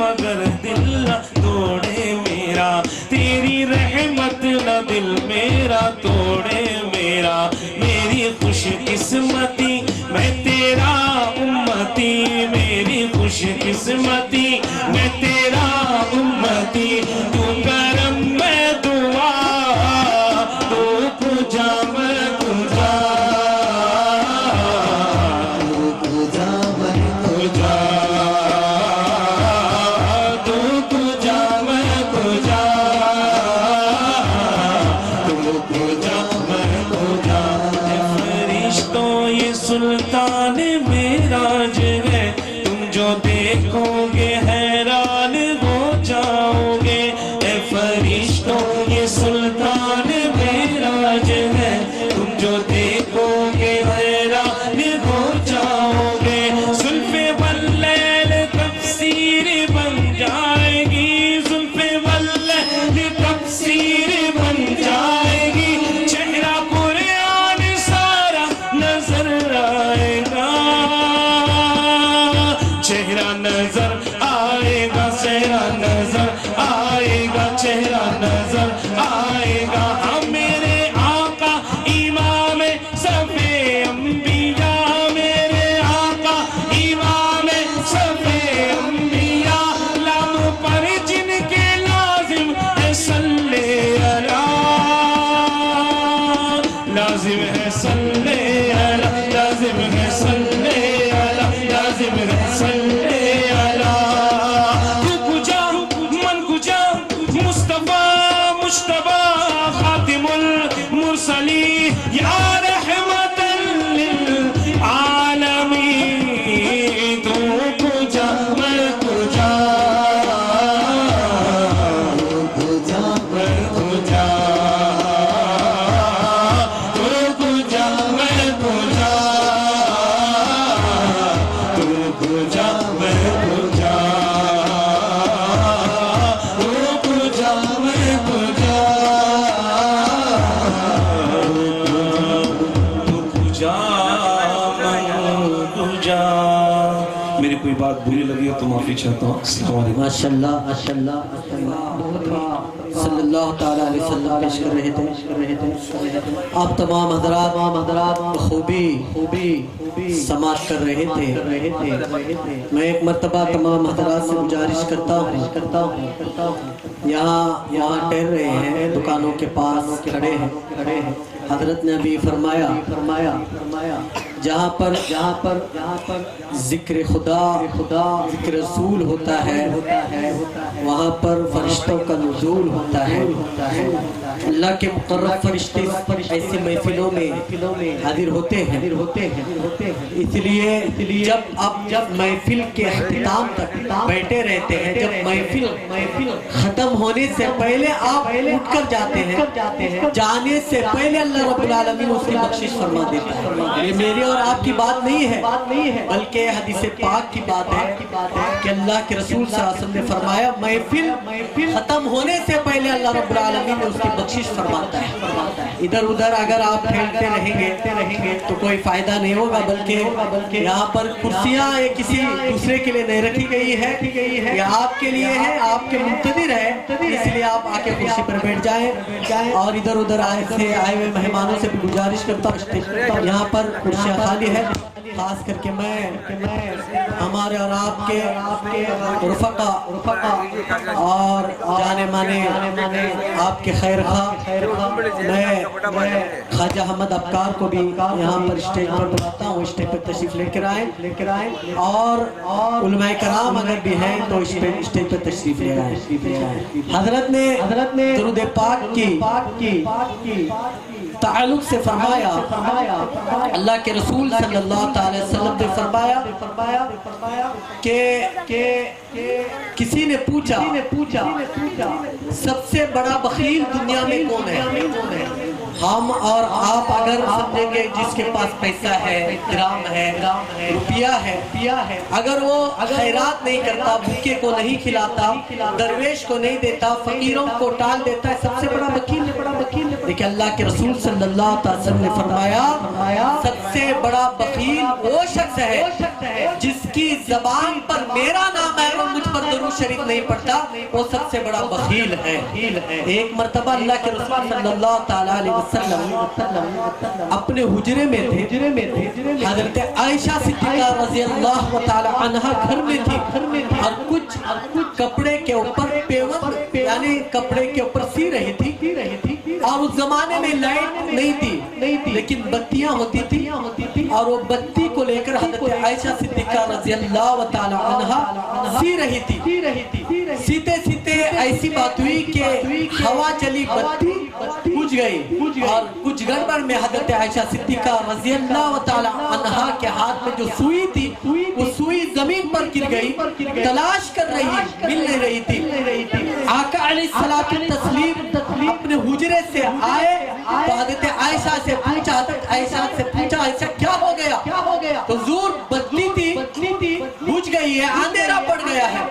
مگر دل نہ توڑے میرا، تیری رحمت نہ دل میرا توڑے میرا، میری خوش قسمتی میں تیرا امتی، میری خوش قسمتی میں تیرا امتی، تو کرم میں دعا تو پوجا میں پوجا، سلطان معراج ہے، تم جو دیکھو گے حیران ہو جاؤ گے، اے فرشتوں یہ سلطان معراج ہے، تم جو دیکھو گے حیران ہو جاؤ گے، زلف واللیل تفسیر بن جائے گی، زلف واللیل تفسیر بن جائے گی، چہرہ قرآن سارا نظر آئے گا، چہرہ نظر آئے گا، چہرہ نظر آئے گا، چہرہ نظر آئے گا، ہم میرے آقا امام صفِ انبیاء، میرے آقا امام صفِ انبیاء، لام پر جن کے لازم ہے صلی اللہ، لازم ہے صلی اللہ، لازم ہے صلی اللہ، لازم ہے صلی اللہ، تو کجا من کجا مصطفیٰ مجتبیٰ خاتم المرسلین یا رحمت للعالمین، تو کجا من کجا من کجا تو کجا من کجا، تو کجا من کجا، تو کجا من کجا، تو کجا من کجا۔ میری کوئی بات بری لگی ہو تو معافی چاہتا ہوں، السلام علیکم۔ ماشاءاللہ ماشاءاللہ صلی اللہ تعالیٰ علیہ وسلم پیش کر رہے تھے، آپ تمام حضرات خوبی سماعت کر رہے تھے۔ میں ایک مرتبہ تمام حضرات سے گزارش کرتا ہوں، یہاں ٹہل رہے ہیں، دکانوں کے پاس کھڑے ہیں، حضرت نے ابھی فرمایا جہاں پر ذکر خدا ذکر رسول ہوتا ہے وہاں پر فرشتوں کا نزول ہوتا ہے، اللہ کے مقرب فرشتے ایسے محفلوں میں حاضر ہوتے ہیں، اس لیے جب محفل کے اختتام تک بیٹھے رہتے ہیں، جب محفل ختم ہونے سے پہلے آپ اٹھ کر جاتے ہیں، جانے سے پہلے اللہ رب العالمین اس کی بخشش فرما دیتا ہے۔ یہ میرے اور آپ کی بات نہیں ہے بلکہ حدیث پاک کی بات ہے کہ اللہ کے رسول صلی اللہ علیہ وسلم نے فرمایا محفل ختم ہونے سے پہلے اللہ رب العالمین نے اس کی بخشش فرماتا ہے۔ ادھر ادھر اگر آپ پھیلتے رہیں گے تو کوئی فائدہ نہیں ہوگا، بلکہ یہاں پر کرسیاں کسی دوسرے کے لیے نہیں رکھی گئی ہے، یہ آپ کے لیے ہے، آپ کے منتظر ہے، اس لیے آپ آ کے کرسی پر بیٹھ جائیں، اور ادھر ادھر آئے ہوئے مہمانوں سے بھی گزارش کرتا ہوں یہاں پر کرسیاں خالی ہے، خاص کر کے میں ہمارے اور آپ کے رفقا اور جانے مانے آپ کے خیر خواہ میں خواجہ احمد ابکار کو بھی یہاں پر اسٹیج پر بلاتا ہوں، اسٹیج پر تشریف لے کر آئیں، اور علماء کرام اگر بھی ہیں تو اسٹیج پر تشریف لے آئیں۔ حضرت نے درود پاک کی تعلق سے فرمایا، اللہ کے رسول صلی اللہ علیہ وسلم نے فرمایا کہ کسی نے پوچھا سب سے بڑا بخیل دنیا میں کون ہے؟ ہم اور آپ اگر سمجھیں گے جس کے پاس پیسہ ہے، گرام ہے، روپیہ ہے، اگر وہ خیرات نہیں کرتا، بھوکے کو نہیں کھلاتا، درویش کو نہیں دیتا، فقیروں کو ٹال دیتا ہے، سب سے بڑا وکیل ہے۔ دیکھیں اللہ کے رسول صلی اللہ علیہ وسلم نے فرمایا سب سے بڑا بخیل وہ شخص ہے جس کی زبان پر میرا نام ہے اور مجھ پر درود شریف نہیں پڑھتا، وہ سب سے بڑا بخیل ہے۔ ایک مرتبہ اللہ کے رسول صلی اللہ تعالیٰ علیہ وسلم اپنے حجرے میں تھے، حضرت عائشہ صدیقہ رضی اللہ تعالیٰ عنہ گھر میں تھی اور کچھ کپڑے کے اوپر پیوند یعنی کپڑے کے اوپر سی رہی تھی، اور اس زمانے میں لائٹ نہیں تھی لیکن بتیاں ہوتی تھی، اور وہ بتی کو لے کر حضرت عائشہ صدیقہ رضی اللہ تعالیٰ عنہ سی رہی تھی۔ سیتے سیتے ایسی بات ہوئی کہ ہوا چلی، بتی بجھ گئی، اور کچھ گڑبڑ میں حضرت عائشہ صدیقہ رضی اللہ تعالیٰ عنہ کے ہاتھ میں جو سوئی تھی وہ سوئی زمین پر گر گئی، تلاش کر رہی، مل نہیں رہی تھی۔ آقا علیہ الصلوۃ والتسلیم اپنے حجرے سے آئے تو حضرت عائشہ سے پوچھا، حضرت عائشہ سے پوچھا عائشہ کیا ہو گیا؟ تو حضور بتی تھی، بجھ گئی ہے، اندھیرا پڑ گیا ہے۔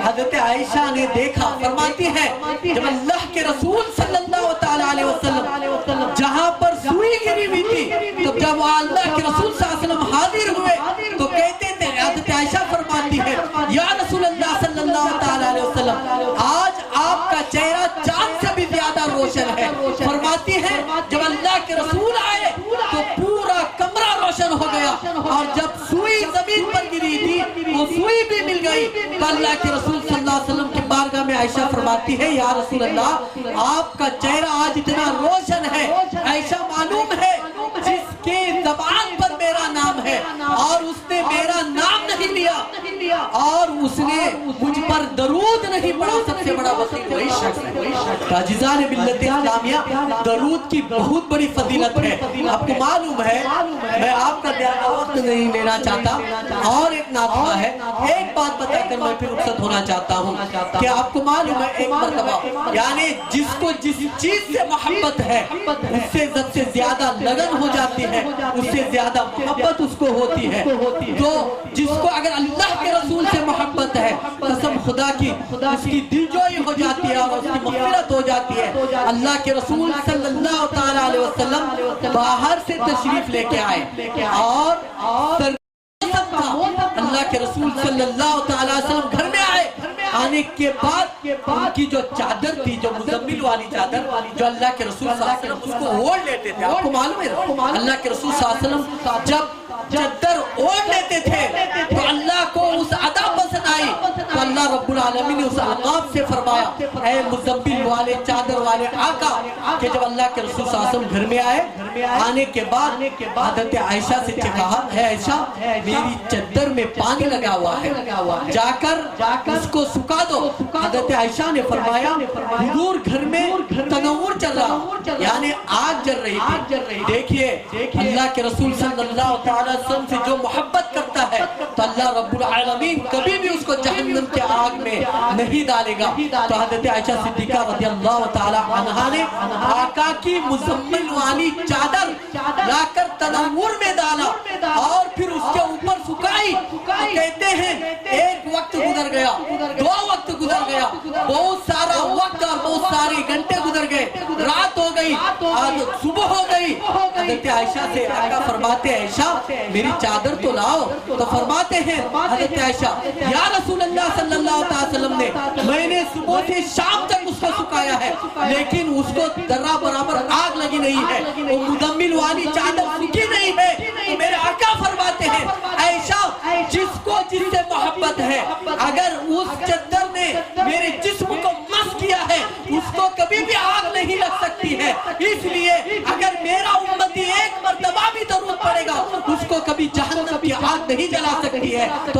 حضرت عائشہ نے دیکھا، فرماتی ہے جب اللہ کے رسول صلی اللہ تعالیٰ علیہ وسلم جہاں پر سوئی گری ہوئی تھی، تو جب اللہ کے رسول صلی اللہ علیہ وسلم حاضر ہوئے تو کہتے تھے، حضرت عائشہ فرماتی ہے یا رسول اللہ صلی اللہ تعالیٰ علیہ وسلم آج آپ کا چہرہ چاند سے بھی زیادہ روشن ہے۔ فرماتی ہے جب اللہ کے رسول آئے تو پورا کمرہ روشن ہو گیا، اور جب سوئی زمین پر گری تھی وہ سوئی بھی مل گئی تو اللہ کے رسول صلی اللہ علیہ وسلم کی بارگاہ میں عائشہ فرماتی ہے یا رسول اللہ آپ کا چہرہ آج اتنا روشن ہے، عائشہ معلوم ہے جس کے زبان پر میرا نام ہے اور اس نے میرا نام نہیں لیا اور اس نے مجھ پر درود نہیں پڑھا، سب سے بڑا وکیل وہی شخص ہے۔ تاجزان ملت اسلامیہ، درود کی بہت بڑی فضیلت ہے، آپ کو معلوم ہے، میں آپ کا زیادہ وقت نہیں لینا چاہتا، اور ایک ناطقہ ہے، ایک بات بتا کر میں پھر رخصت ہونا چاہتا ہوں کہ آپ کو معلوم ہے ایک مرتبہ یعنی جس کو جس چیز سے محبت ہے اس سے سب سے زیادہ لگن ہو جاتی ہے، اس سے زیادہ محبت اس کو ہوتی ہے، تو جس کو اگر اللہ کے رسول سے محبت ہے قسم خدا کی اس کی دلجوئی ہو جاتی ہے اور اس کی مغفرت ہو جاتی ہے۔ اللہ کے رسول صلی اللہ تعالیٰ علیہ وسلم باہر سے تشریف لے کے آئے اور اللہ کے رسول صلی اللہ تعالیٰ علیہ وسلم گھر میں آئے، آنے کے بعد ان کی جو چادر تھی، جو مزمل والی چادر جو اللہ کے رسول صلی اللہ علیہ وسلم اس کو اوڑھ لیتے تھے، آپ کو معلوم ہے اللہ کے رسول صلی اللہ علیہ وسلم جب چادر اوڑھ لیتے تھے تو اللہ کو اس ادا پسند آئی، تو اللہ رب العالمین نے اس عقاب سے فرمایا اے مزمل والے چادر والے آقا، کہ جب اللہ کے رسول صلی اللہ علیہ وسلم گھر میں آئے، آنے کے بعد حضرت عائشہ سے کہا ہے عائشہ میری چادر میں پانی لگا ہوا ہے، جا کر اس کو سکھا دو۔ حضرت عائشہ نے فرمایا حضور گھر میں تنور چل رہا یعنی آگ جل رہی تھی۔ دیکھیے اللہ کے رسول صلی اللہ تعالیٰ علیہ وسلم سے جو محبت کرتا ہے تو اللہ رب العالمین کبھی بھی اس کو جہنم کے آگ میں نہیں ڈالے گا۔ تو حضرت عائشہ صدیقہ رضی اللہ تعالیٰ عنہا نے آقا کی مزمل والی چادر لا کر تنور میں ڈالا اور پھر اس کے اوپر سکھائی۔ کہتے ہیں ایک وقت گزر گیا، دو وقت گزر گیا، بہت سارا وقت اور بہت سارے گھنٹے گزر گئے، رات ہو گئی، آج صبح ہو گئی۔ حضرت عائشہ سے آقا فرماتے ہیں عائشہ میری چادر تو لاؤ، تو فرماتے ہیں حضرت عائشہ یا رسول اللہ صلی اللہ علیہ وسلم نے میں نے صبح سے شام تک اس کو سکھایا ہے لیکن اس کو ذرہ برابر آگ لگی نہیں ہے، وہ مزمل والی چادر سوکھی نہیں ہے۔ تو میرے آقا فرماتے ہیں عائشہ جس کو جس سے محبت ہے اگر اس چادر نے میرے جسم کو مس کیا ہے اس کو کبھی بھی آگ نہیں لگ سکتی ہے، اس لیے اگر میرا امتی ایک مرتبہ بھی درود پڑے گا اس کو کبھی جہنم کی آگ نہیں جلا سکتی ہے۔ تو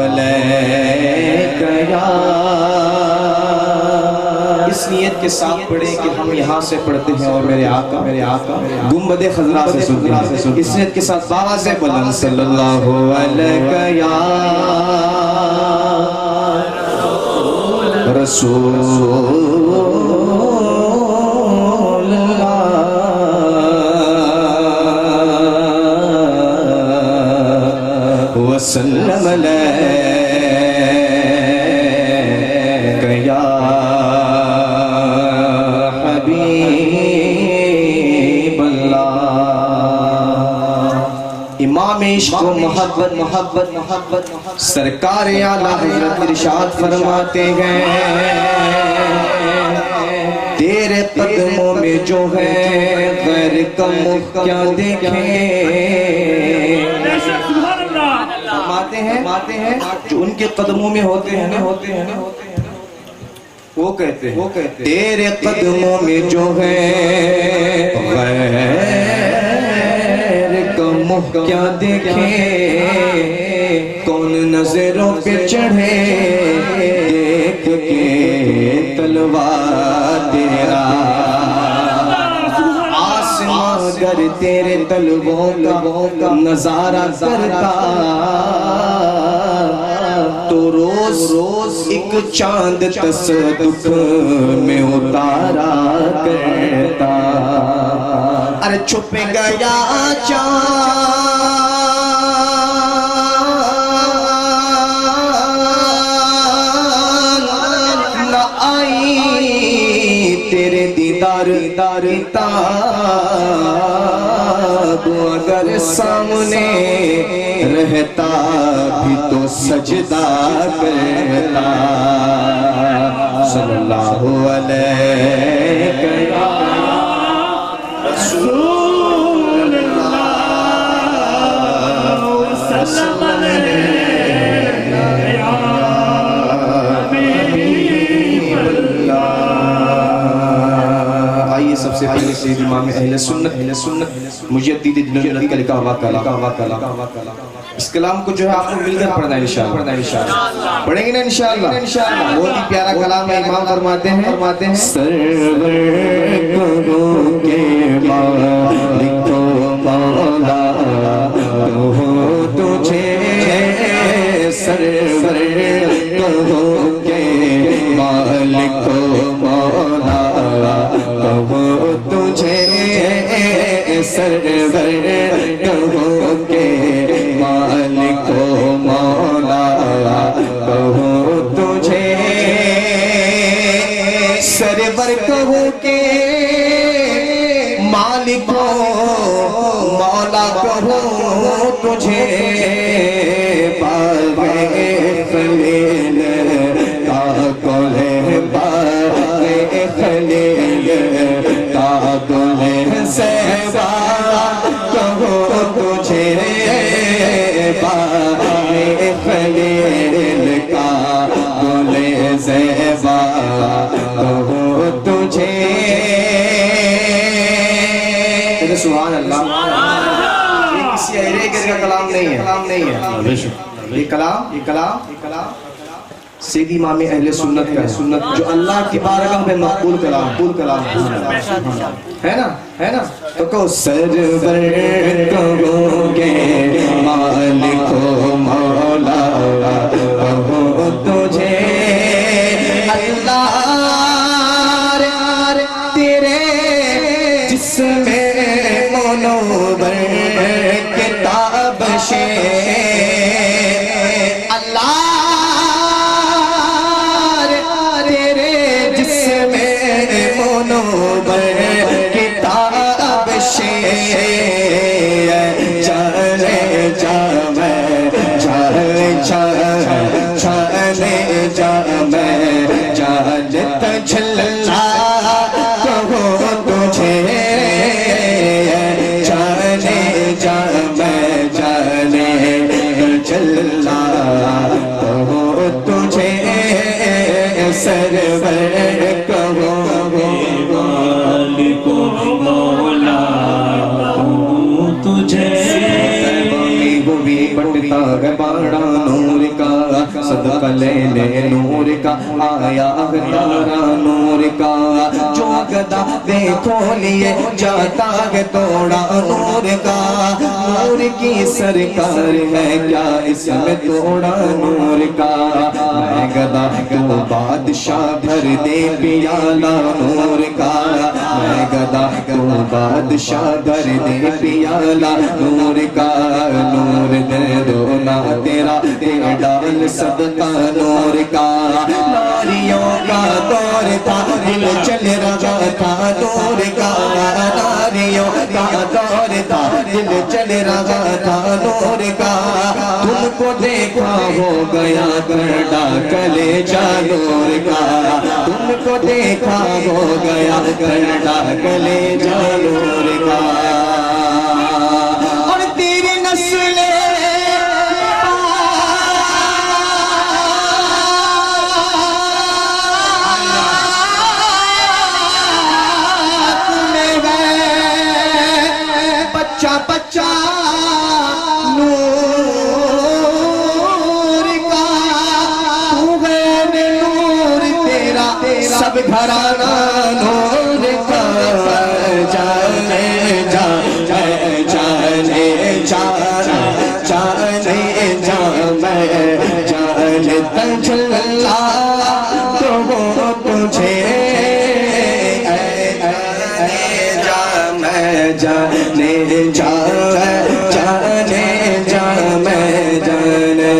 علیک یا اس نیت کے ساتھ پڑھیں کہ ہم یہاں سے پڑھتے ہیں اور میرے آقا گنبد خضرا سے سنتے ہیں. اس نیت کے ساتھ باز بلند صلی اللہ علیہ یا رسول اللہ وسلم علیک یا حبیب اللہ. امام عشق و محبت سرکار اعلیٰ حضرت ارشاد فرماتے ہیں تیرے قدموں میں جو ہے غیر کم کیا دیکھیں. فرماتے ہیں جو ان کے قدموں میں ہوتے ہیں وہ کہتے ہیں تیرے قدموں میں جو ہے غیر کم کیا دیکھیں. کون نظروں پہ چڑھے دیکھ کے تلوار تیرا. آسمان گر تیرے تلووں کا نظارہ کرتا تو روز ایک چاند تصدق میں اتارا کرتا. ارے چھپ گیا چاند نہ آئی تیرے دیدار تاب اگر سامنے رہتا بھی تو سجدہ کرتا. صلی اللہ علیہ رسول اللہ وسلم علیہ یا حبیب اللہ. آئیے سب سے پہلے سید امام اہل سنت مجدد دین کا لکھا ہوا کلام اس کلام کو جو ہے آپ کو مل کر پڑھنا ہے انشاءاللہ. پڑھیں گے نا انشاءاللہ. بہت ہی پیارا کلام ہے. امام فرماتے ہیں سرور کرو کے مالک و مولا کہو تجھے سرور کرو کے مالک و مولا کہو تجھے سرور کہو کے مالک و مولا کہو تجھے سرور کہو کے مالک و مولا کہو تجھے باغِ خلیل کا گل باغِ خلیل کا گل زیبا کہو تجھے باغِ خلیل کا گل زیبا کہو تجھے. سبحان اللہ. یہ کسی ایرے کا کلام نہیں ہے. یہ کلام سیدھی امام اہل سنت کا جو اللہ کی بارگاہ میں مقبول کلام ہے نا تو کہو سرور کہو گے مالک و مولا کہو تجھے اللہ تیرے جسم منور کتاب سے اللہ تیرے جسم منور کتاب سے چلے جا میں صدقہ لے لے نور کا آیا تارا نور کا جو گدا دیکھو لیے جاتا ہے توڑا نور کا نور کی سرکار ہے کیا اس میں توڑا نور کا میں گدا تو بادشاہ بھر دے پیالہ نور کا میں گدا تو بادشاہ بھر دے پیالہ نور کا نور دے دو نا تیرا تیرا ڈال صدقہ نور کا ناریوں کا دور تھا دل چل رہا تھا نور کا ناریوں کا دور تھا دل چل رہا تھا نور کا تم کو دیکھا ہو گیا گرڈا کلیجہ نور کا تم کو دیکھا ہو گیا گرڈا کلیجہ نور کا اور تیری نسل بچہ نور کا تو ہے نور تیرا سب گھرانہ نور کا جانے جا جانے جا جانے جا میں جانے تجلا تو وہ تجھے جانے جا جانے جا میں جانے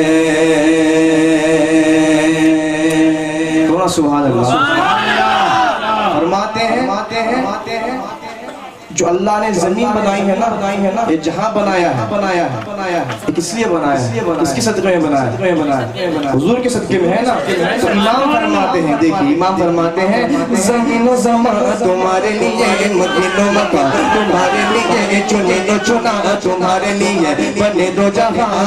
سبحان اللہ فرماتے ہیں جو اللہ نے زمین بنائی ہے نا یہ جہاں بنایا ہے یہ کس لیے بنایا ہے کس کی صدقے میں بنایا ہے حضور کے صدقے میں ہے نا تو امام فرماتے ہیں دیکھیے امام فرماتے ہیں زمین و زمان تمہارے لیے مکین و مکان تمہارے لیے چنے و چنا تمہارے لیے بنے دو جہاں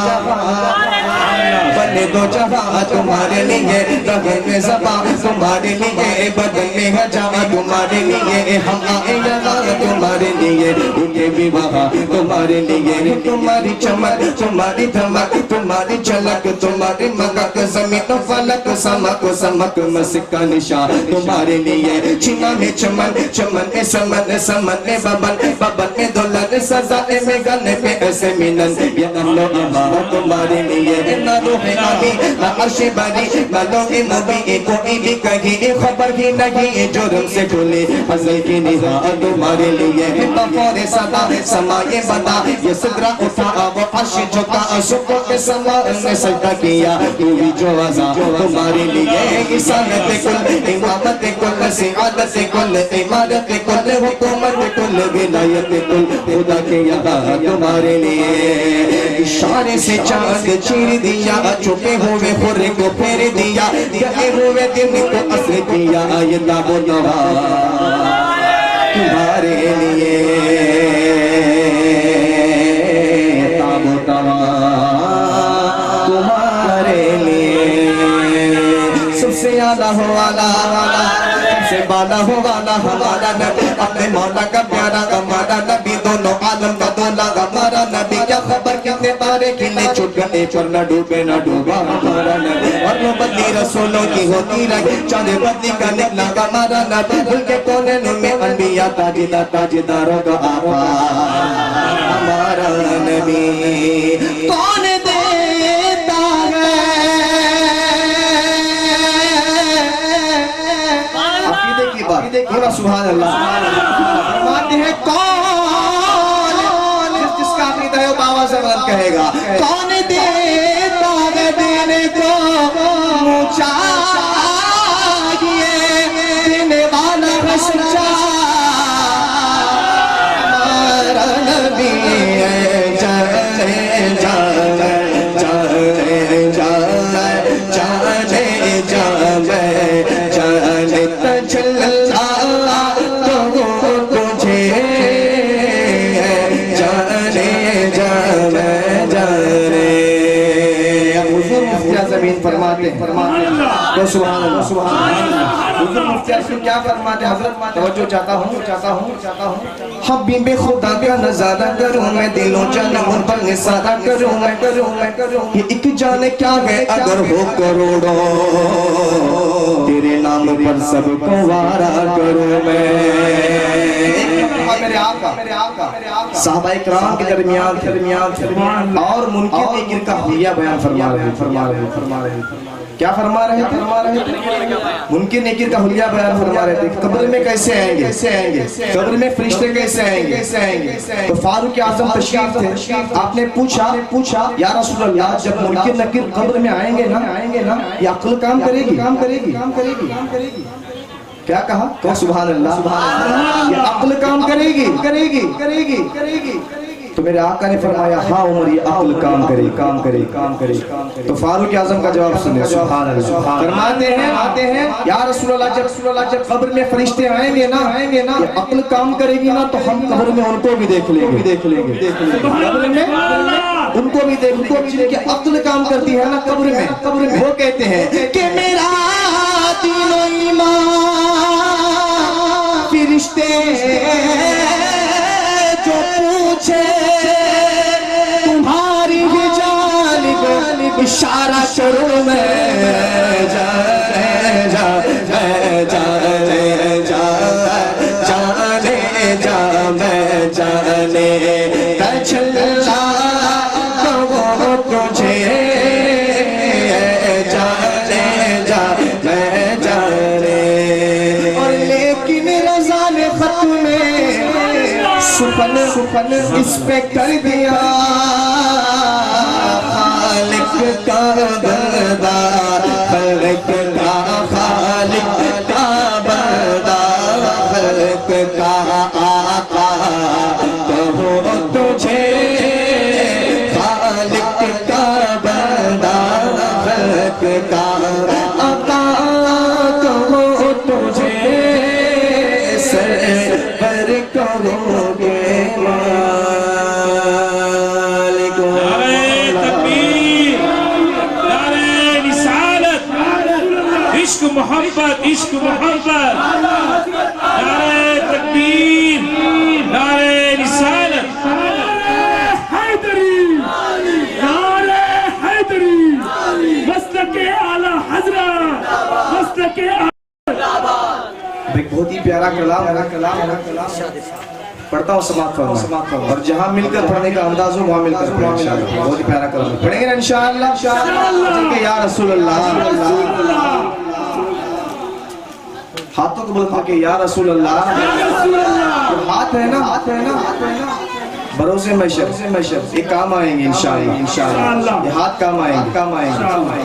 بنے دو جہاں تمہارے لیے رہن میں زبان تمہارے لیے بدن میں حجا تمہارے لیے ہم آئے یہاں تمہارے لیے انہیں بھی وہاں تمہارے لیے تمہاری چمک تمہاری دھمک تمہاری جھلک تمہاری مگک زمین و فلک سمک و سمک مسک کا نشان تمہارے لیے چنا میں چمن چمن میں سمن سمن میں ببن ببن میں دولن سزائے میں گنے پہ ایسے منن یہ اللہ امام تمہارے لیے نہ روح آمی نہ عرش باری نہ لوح مبی کوئی بھی کہیں خبر ہی نہیں جرم سے کھلے ازل کی نہا تمہارے لیے بفور صدا سمائے بنا یہ صدرہ اٹھا وہ عرش جھکا شکر کے سما نے سجدہ کیا کوئی جو عزا تمہارے لیے رسالت کل امامت کل سعادت کل امارت کل حکومت کل ولایت کل خدا کے یہاں تمہارے لیے اشارے سے چاند چیر دیا چھپے ہوئے خورے کو پھیر دیا گئے ہوئے دن کو اثر کیا یہ تاب و نوا تمہارے لیے تاب و نوا تمہارے لیے سب سے اعلیٰ ہو والا سب سے بالا ہو والا ہمارا نبی اپنے مولا کا پیارا ہمارا نبی دونوں عالم کا دولا ہمارا نبی کیا خبر کتنے بارے کھلے چھٹ گئے پر نہ ڈوبے نہ ڈوبا ہمارا نبی اور وہ بدلی رسولوں کی ہوتی رہی چاندے بدلی کا نکلا ہمارا نبی بھول کے کونے میں انبیاء تاجداروں کا آقا ہمارا نبی کون دیتا ہے عقیدے کی بات بولا سبحان اللہ فرماتے ہیں کون جس کا عقیدہ ہے وہ باوا زمان کہے گا کون دیتا ہے دینے کو مچا دینے والا ہے سچا ہمارا نبی ہے جانے جانے جانے جانے جانے جانے جانے تجلا تو تجھے جانے جانے جانے حضور مفتی زمین فرماتے ہیں تو سبحان اللہ سبحان اللہ حضور مفتی اصل کیا فرماتے ہیں حضرت؟ توجہ چاہتا ہوں حبیب خدا کا نظارہ کروں میں دلوں جانوں پر نثارہ کروں میں یہ ایک جانے کیا ہے اگر ہو کروڑوں تیرے نام پر سب کو وارا کروں میں میرے آقا صحابہ اکرام کے درمیان اور منکر نکیر کا حلیہ بیان فرما رہے ہیں کیا فرما رہے تھے؟ منکر نکیر کا حلیہ بیان فرما رہے تھے قبر میں کیسے آئیں گے قبر میں فرشتے کیسے آئیں گے تو فاروق اعظم تشریف تھے آپ نے پوچھا یا رسول اللہ جب منکر نکیر قبر میں آئیں گے نا یہ عقل کام کرے گی کیا کہا؟ کہ سبحان اللہ یہ عقل کام کرے گی تو میرے آقا نے فرمایا ہاں عمر یہ عقل کام کرے تو فاروق اعظم کا جواب سنیں سبحان اللہ فرماتے ہیں یا رسول اللہ جب قبر میں فرشتے آئیں گے نا یہ عقل کام کرے گی نا تو ہم قبر میں ان کو بھی دیکھ لیں گے قبر میں ان کو بھی دیکھ لیں گے جن کی عقل کام کرتی ہے نا قبر میں وہ کہتے ہیں کہ میرا دین و ایمان فرشتے جو پوچھے تمہاری بھی جانب اشارہ کروں میں جانے چلا کہوں تجھے اور لیکن رضا نے خط میں سپن اس پہ کر دیا خالق کا بندہ خالق کا بندہ خالق کا آقا کہو تجھے خالق کا بندہ خالق کا آقا کہو تجھے سر کرو گے عشق محبت نعرہ تکبیر نعرہ رسالت حیدری مسلک اعلی حضرت مسلک ایک بہت ہی پیارا کلام پڑھتا ہوں سماعت فرما اور جہاں مل کر پڑھنے کا انداز ہو وہاں مل کر پڑھیں انشاءاللہ بہت ہی پیارا کلام پڑھیں گے انشاءاللہ یا رسول اللہ ہاتھوں کو بولتا کہ یا رسول اللہ ہاتھ ہے نا بروز محشر یہ کام آئیں گے انشاءاللہ یہ ہاتھ کام آئیں گے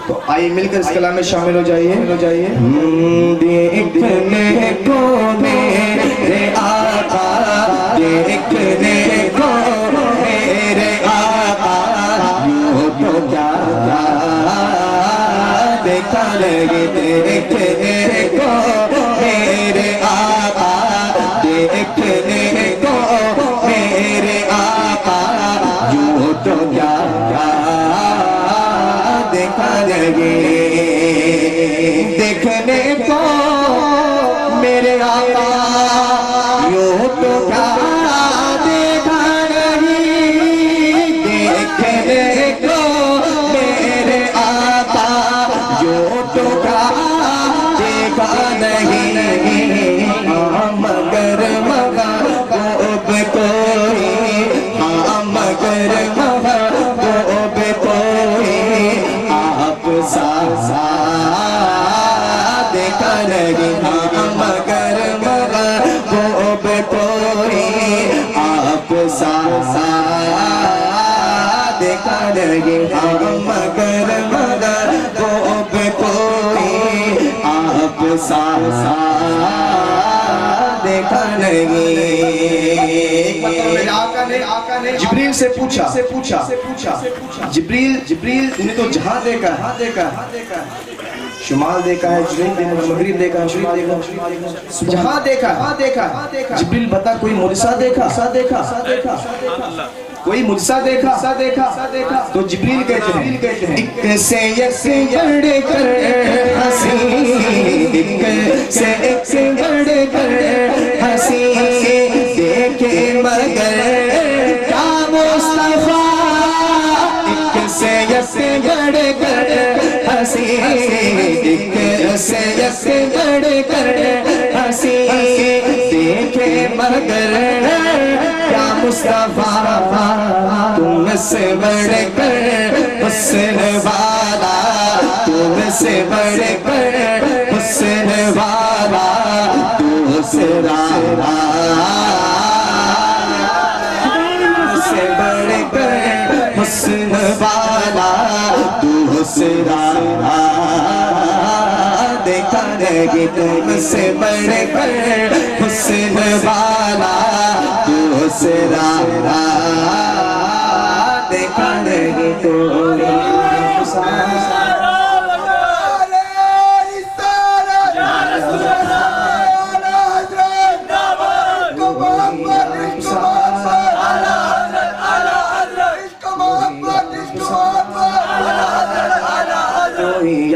تو آئیے مل کر اس کلام میں شامل ہو جائیے دیکھنے کو میرے آقا دیکھنے کو میرے آقا یوں تو کیا دیکھا لگے دیکھنے کو میرے آقا دیکھنے کو میرے آقا یوں تو کیا دیکھا لگے دیکھنے کو میرے آقا یوں تو کیا دیکھا نہیں دیکھنے کو میرے آقا یوں تو کیا دیکھا نہیں مگر محبوب کوئی مگر محبوب کوئی آپ سا دیکھا نہیں مگر محبوب کوئی آپ سا دیکھا نہیں مگر محبوب کوئی آپ سا دیکھا نہیں جبریل سے پوچھا جبریل نے تو جہاں دیکھا شمال دیکھا ہے مغرب دیکھا ہے جہاں دیکھا جبریل بتا کوئی معجزہ دیکھا کوئی معجزہ دیکھا تو جبریل کہتے ہیں ایک سے یک بڑھ کر حسین ایک سے بڑھ کر ہنسی دیکھے مگر کیا مصطفیٰ، ایک سے بڑھ کر ہنسی ایک سے بڑھ کر ہنسی دیکھے مگر کیا مصطفیٰ، تم سے بڑھ کر حسن والا، تم سے بڑھ کر حسن والا دوسرا، تم سے بڑھ کر حسن والا دوسرا دیکھا نہیں، تم سے بڑھ کر حسن والا دوسرا دیکھا نہیں تو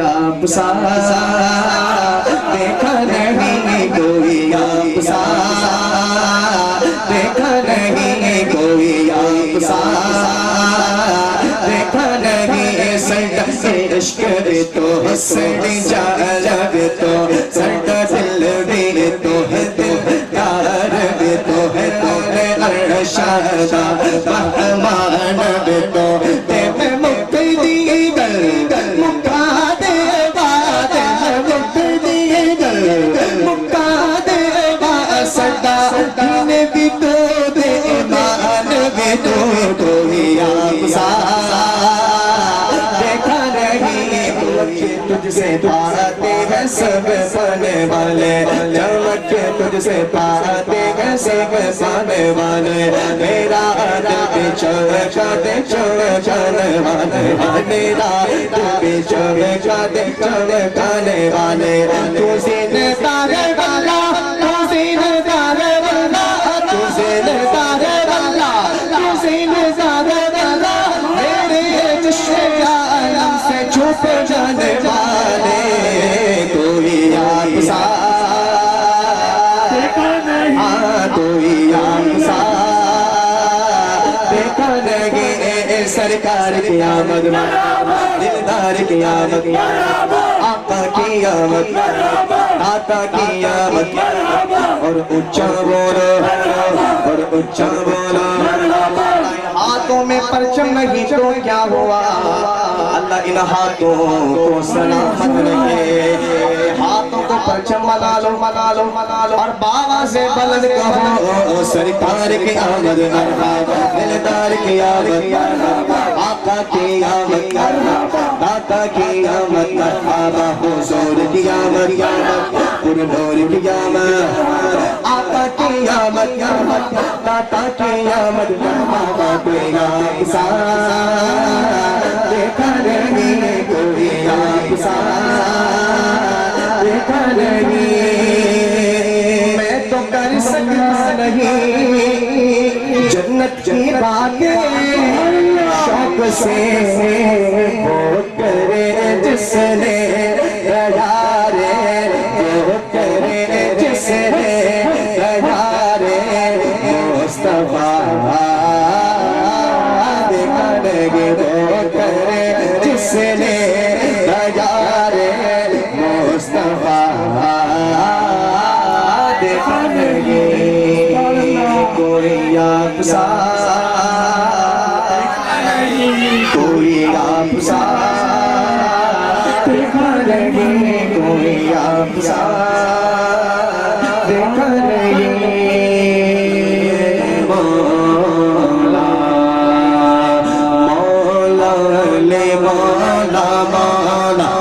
آپ سا دیکھا نہیں کوئی، آپ سا دیکھا نہیں کوئی، آپ سا دیکھا نہیں سرد عشق بھی تو حسن جالب تو سرد دل بھی تو ہے دلدار بھی تو ہے ارشاد بہمان بھی تو تیرے مقتدی گل مکا دے بات مقتدی گل مکا دے با سدا دین بھی تو دے ایمان بھی تو ہی آپ سا دیکھا نہیں تجھ سے پاتے ہیں سب پانے والے، چمک تجھ سے پاتے ہیں سب پانے والے، میرا دل بھی چمکاتے چمکانے والے، میرا دل بھی چمکاتے چمکانے والے، تو زین تارے والا، تو زین تارے والا، تو زین تارے والا، تو زین تارے والا، میرے چشم عالم سے چھپ جانے والے کوئی آپ سا، ہاں کوئی آپ سا دیکھا نہیں سرکار کی آمد، دلدار کی آمد، آقا کی آمد، آقا کی آمد، اور اونچا بولو اور اونچا بولو، ہاتھوں میں پرچم نہیں تو کیا ہوا، اللہ ان ہاتھوں کو سلامت رکھے، ہاتھوں کو پرچم منا لو منا لو منا لو، اور بابا سے بلند کہو سرکار کی آمد، دلدار کی آمد، آقا کی آمد، آقا کی آمد، بابا حضور کی آمد، پر نور کی آمد، آقا کی آمد، داتا کی آمد، بابا کوئی آپ سا دیکھا نہیں کوئی، آپ سا دیکھا نہیں، میں تو کر سکتا نہیں جنت کی باتیں، شوق سے وہ کرے جس نے رہا رے، وہ کرے جس نے رہا رے مصطفیٰ، دیکھا نہیں وہ کرے جس نے رہا رے مصطفیٰ، دیکھا نہیں کوئی آپ سا، کوئی آپ سا دیکھا نہیں کوئی آپ سا دیکھا نہیں، مولا مولا لے مولا مولا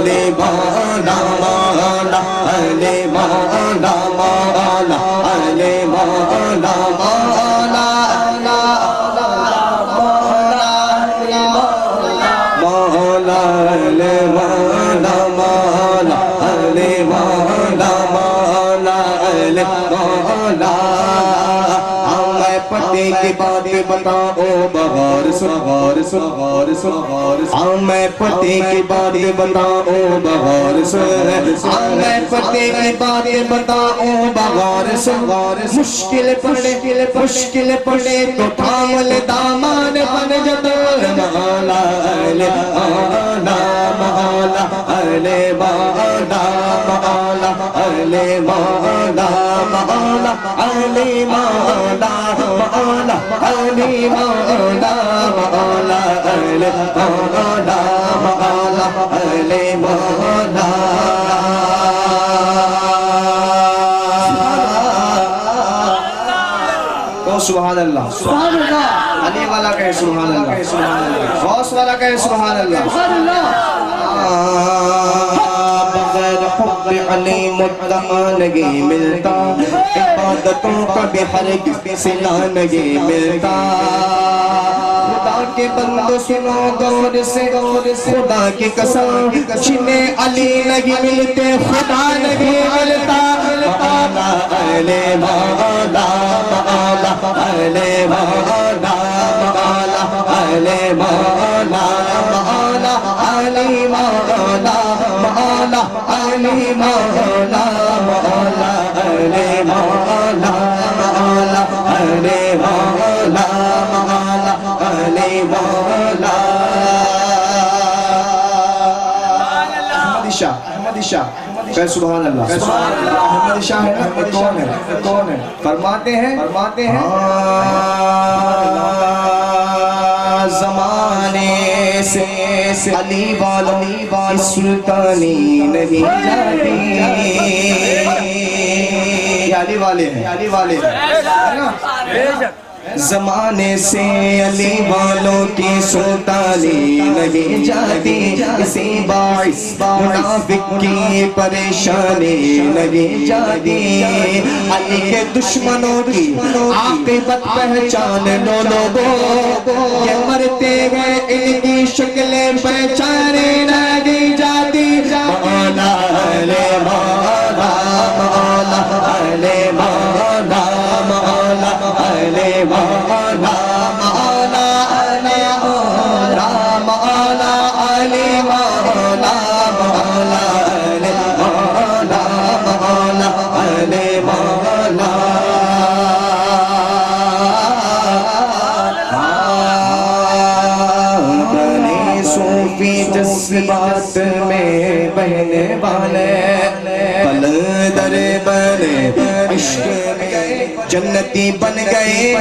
لے مولا مولا لے مولا مولا لے مولا مولا پتے کی باتیں بتاؤ بغور سے غور سے غور سے غور سے میں پتے کی باتیں بتاؤ بغور سے میں پتے کی باتیں بتاؤ بغور سے غور سے مشکل پڑے تو تھام لے دامان بن جدو مولا علی مولا مولا علی مولا مولا علی مولا مولا علی مولا مولا علی مولا مولا علی مولا مولا علی مولا سبحان اللہ سبحان اللہ علی والا کہے سبحان اللہ غوث والا کہے سبحان اللہ بغیر حب علی مدعا نہیں ملتا عبادتوں کا بھی ہرگز صلہ نہیں ملتا خدا کے بندو سنو غور سے خدا کی قسم جنہیں علی نہیں ملتے خدا نہیں ملتا مولا علی مولا مولا علی مولا مولا علی مولا مولا علی مولا مولا علی مولا مولا علی مولا مولا علی مولا مولا علی مولا احمد شاہ کہ سبحان اللہ احمد شاہ ہے کون ہے فرماتے ہیں زمانے سے علی والوں سلطانی نہیں جاتی علی والے ہیں زمانے سے علی والوں کی سلطانی نہیں جاتی اسی باعث منافق کی پریشانی نہیں جاتی علی کے دشمنوں کی عاقبت پہچان لو لوگوں یہ مرتے گئے ان کی شکلیں پہچانے نہیں جاتی مولا علی مولا مولا علی مولا مولا علی مولا مولا علی مولا مولا علی مولا مولا علی مولا مولا علی مولا بنے صوفی جذبات میں بہنے والے قلندر بنے عشق میں جنتی بن گئے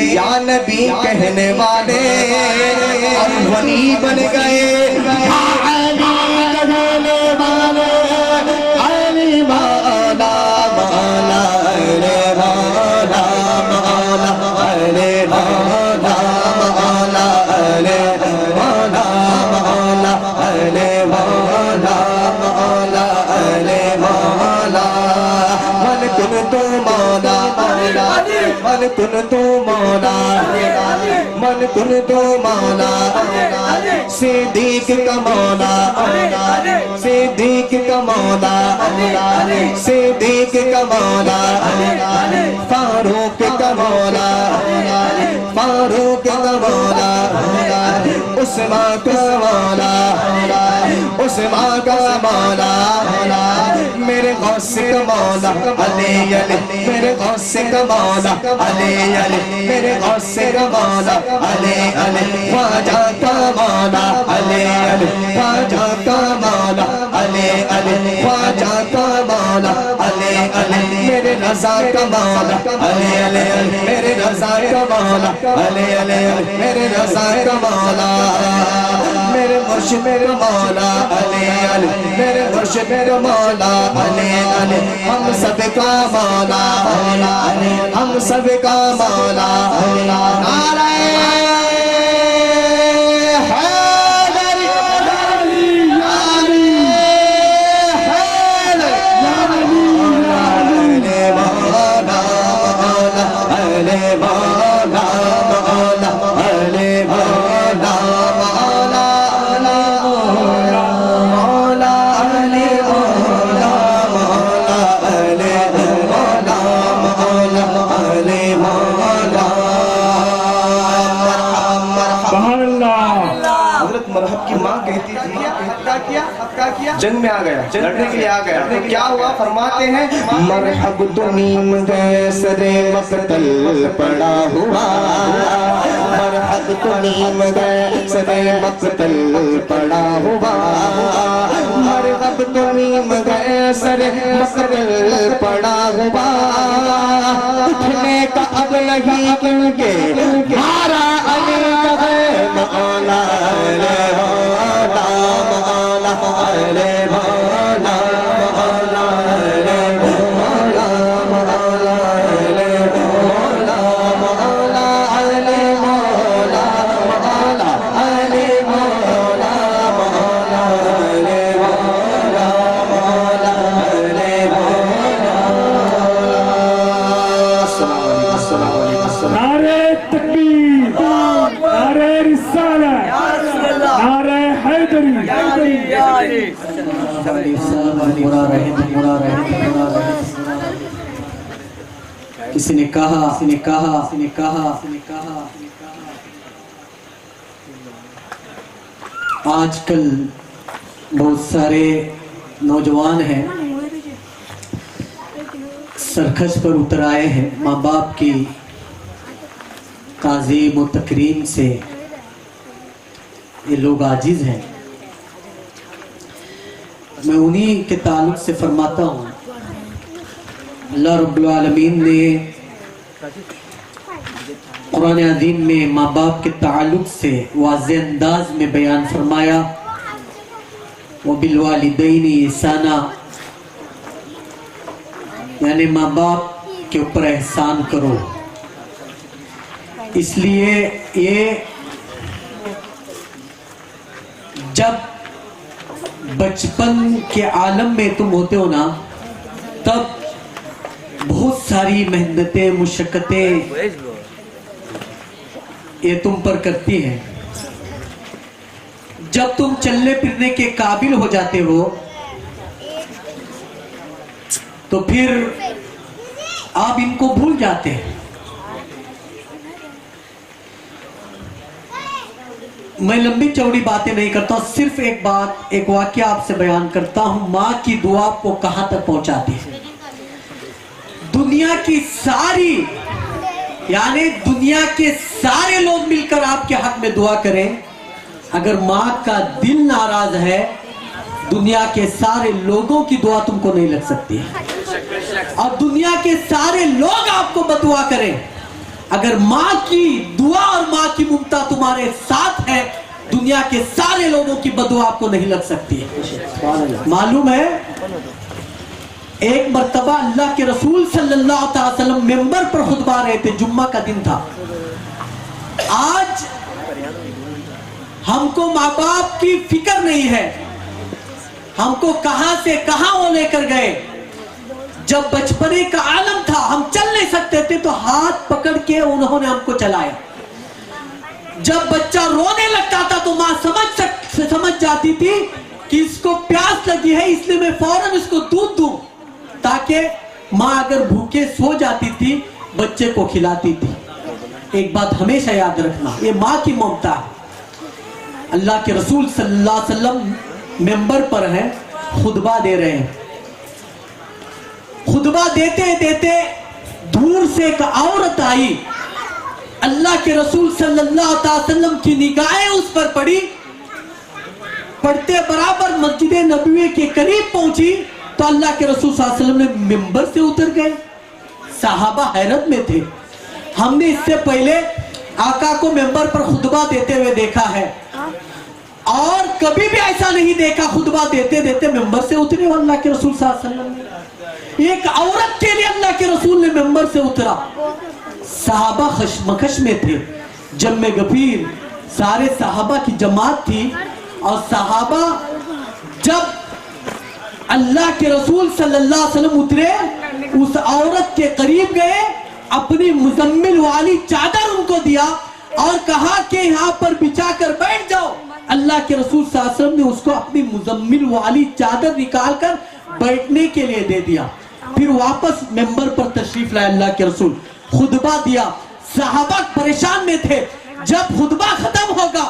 یا نبی کہنے والے اور ولی بن گئے یا علی کہنے والے علی مولا مولا علی مولا مولا علی مولا مولا علی مولا مولا علی مولا مولا علی مولا من کن تو مولا من کن تو مولا من کن تو مولا صدیق کا مولا صدیق کا مولا صدیق کا مولا فاروق کا مولا فاروق کا مولا عثمان کا مولا عثمان کا مولا میرے غوث کا مولا علی علی میرے غوث کا مولا علی علی میرے غوث کا مولا علی علی خواجہ کا مولا علی علی خواجہ کا مولا علی علی خواجہ کا مولا علی علی میرے رضا کا مولا علی علی میرے رضا کا مولا علی علی میرے رضا کا مولا میرے مرشد میرے مولا علی علی میرے مرشد میرے مولا علی علی ہم سب کا مولا علی ہم سب کا مولا نعرہ جنگ میں آ گیا, لڑنے کے لیے آ گیا. تو کیا ہوا فرماتے ہیں مرحب تو نیم گئے سرے مقتل پڑا ہوا, مرحب تو نیم گئے سرے مقتل پڑا ہوا, مرحب تو نیم گئے سرے مقتل پڑا ہوا, اٹھنے کا اب نہیں کیونکہ مارا علی کا ہے مولا مولا مولا مولا مولا مولا مولا نعرہ تکبیر, نعرہ رسالہ, نعرہ حیدری. کسی نے کہا آج کل بہت سارے نوجوان ہیں سرکش پر اتر آئے ہیں, ماں باپ کی تعظیم و تکریم سے یہ لوگ عاجز ہیں. میں انہی کے تعلق سے فرماتا ہوں, اللہ رب العالمین نے قرآن عظیم میں ماں باپ کے تعلق سے واضح انداز میں بیان فرمایا, وَبِالْوَالِدَيْنِ إِحْسَانًا, یعنی ماں باپ کے اوپر احسان کرو. اس لیے یہ جب بچپن کے عالم میں تم ہوتے ہو نا, تب بہت ساری محنتیں مشقتیں یہ تم پر کرتی ہیں. جب تم چلنے پھرنے کے قابل ہو جاتے ہو تو پھر آپ ان کو بھول جاتے ہیں. میں لمبی چوڑی باتیں نہیں کرتا ہوں, صرف ایک واقعہ آپ سے بیان کرتا ہوں. ماں کی دعا کو کہاں تک پہنچاتی ہے. دنیا کی ساری, یعنی دنیا کے سارے لوگ مل کر آپ کے حق میں دعا کریں, اگر ماں کا دل ناراض ہے دنیا کے سارے لوگوں کی دعا تم کو نہیں لگ سکتی. اور دنیا کے سارے لوگ آپ کو بدعا کریں, اگر ماں کی دعا اور ماں کی ممتا تمہارے ساتھ ہے دنیا کے سارے لوگوں کی بدعا آپ کو نہیں لگ سکتی ہے. معلوم ہے ایک مرتبہ اللہ کے رسول صلی اللہ علیہ وسلم ممبر پر خطبہ رہے تھے, جمعہ کا دن تھا. آج ہم کو ماں باپ کی فکر نہیں ہے, ہم کو کہاں سے کہاں وہ لے کر گئے. جب بچپنے کا عالم تھا ہم چل نہیں سکتے تھے تو ہاتھ پکڑ کے انہوں نے ہم کو چلایا. جب بچہ رونے لگتا تھا تو ماں سمجھ جاتی تھی کہ اس کو پیاس لگی ہے, اس لیے میں فوراً اس کو دودھ دوں, تاکہ ماں اگر بھوکے سو جاتی تھی بچے کو کھلاتی تھی. ایک بات ہمیشہ یاد رکھنا, یہ ماں کی ممتا ہے. اللہ کے رسول صلی اللہ علیہ وسلم ممبر پر ہیں, خطبہ دے رہے ہیں. خطبہ دیتے دیتے دور سے ایک عورت آئی, اللہ کے رسول صلی اللہ علیہ وسلم کی نگاہیں اس پر پڑی. پڑھتے برابر مسجد نبوی کے قریب پہنچی تو اللہ کے رسول صلی اللہ علیہ وسلم نے ممبر سے اتر گئے. صحابہ حیرت میں تھے. ہم نے اس سے پہلے آقا کو ممبر پر خطبہ دیتے ہوئے دیکھا ہے, اور کبھی بھی ایسا نہیں دیکھا خطبہ دیتے دیتے ممبر سے اترے ہو اللہ کے رسول صلی اللہ علیہ وسلم نے. ایک عورت کے لیے اللہ کے رسول نے ممبر سے اترا. صحابہ خشمکش میں تھے, جم غفیر سارے صحابہ کی جماعت تھی, اور صحابہ جب اللہ کے رسول صلی اللہ علیہ وسلم اترے اس عورت کے قریب گئے, اپنی مزمل والی چادر ان کو دیا اور کہا کہ یہاں پر بچھا کر بیٹھ جاؤ. اللہ کے رسول صلی اللہ علیہ وسلم نے اس کو اپنی مزمل والی چادر نکال کر بیٹھنے کے لیے دے دیا. پھر واپس ممبر پر تشریف لائے اللہ کے رسول, خطبہ دیا. صحابہ پریشان میں تھے. جب خطبہ ختم ہوگا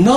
9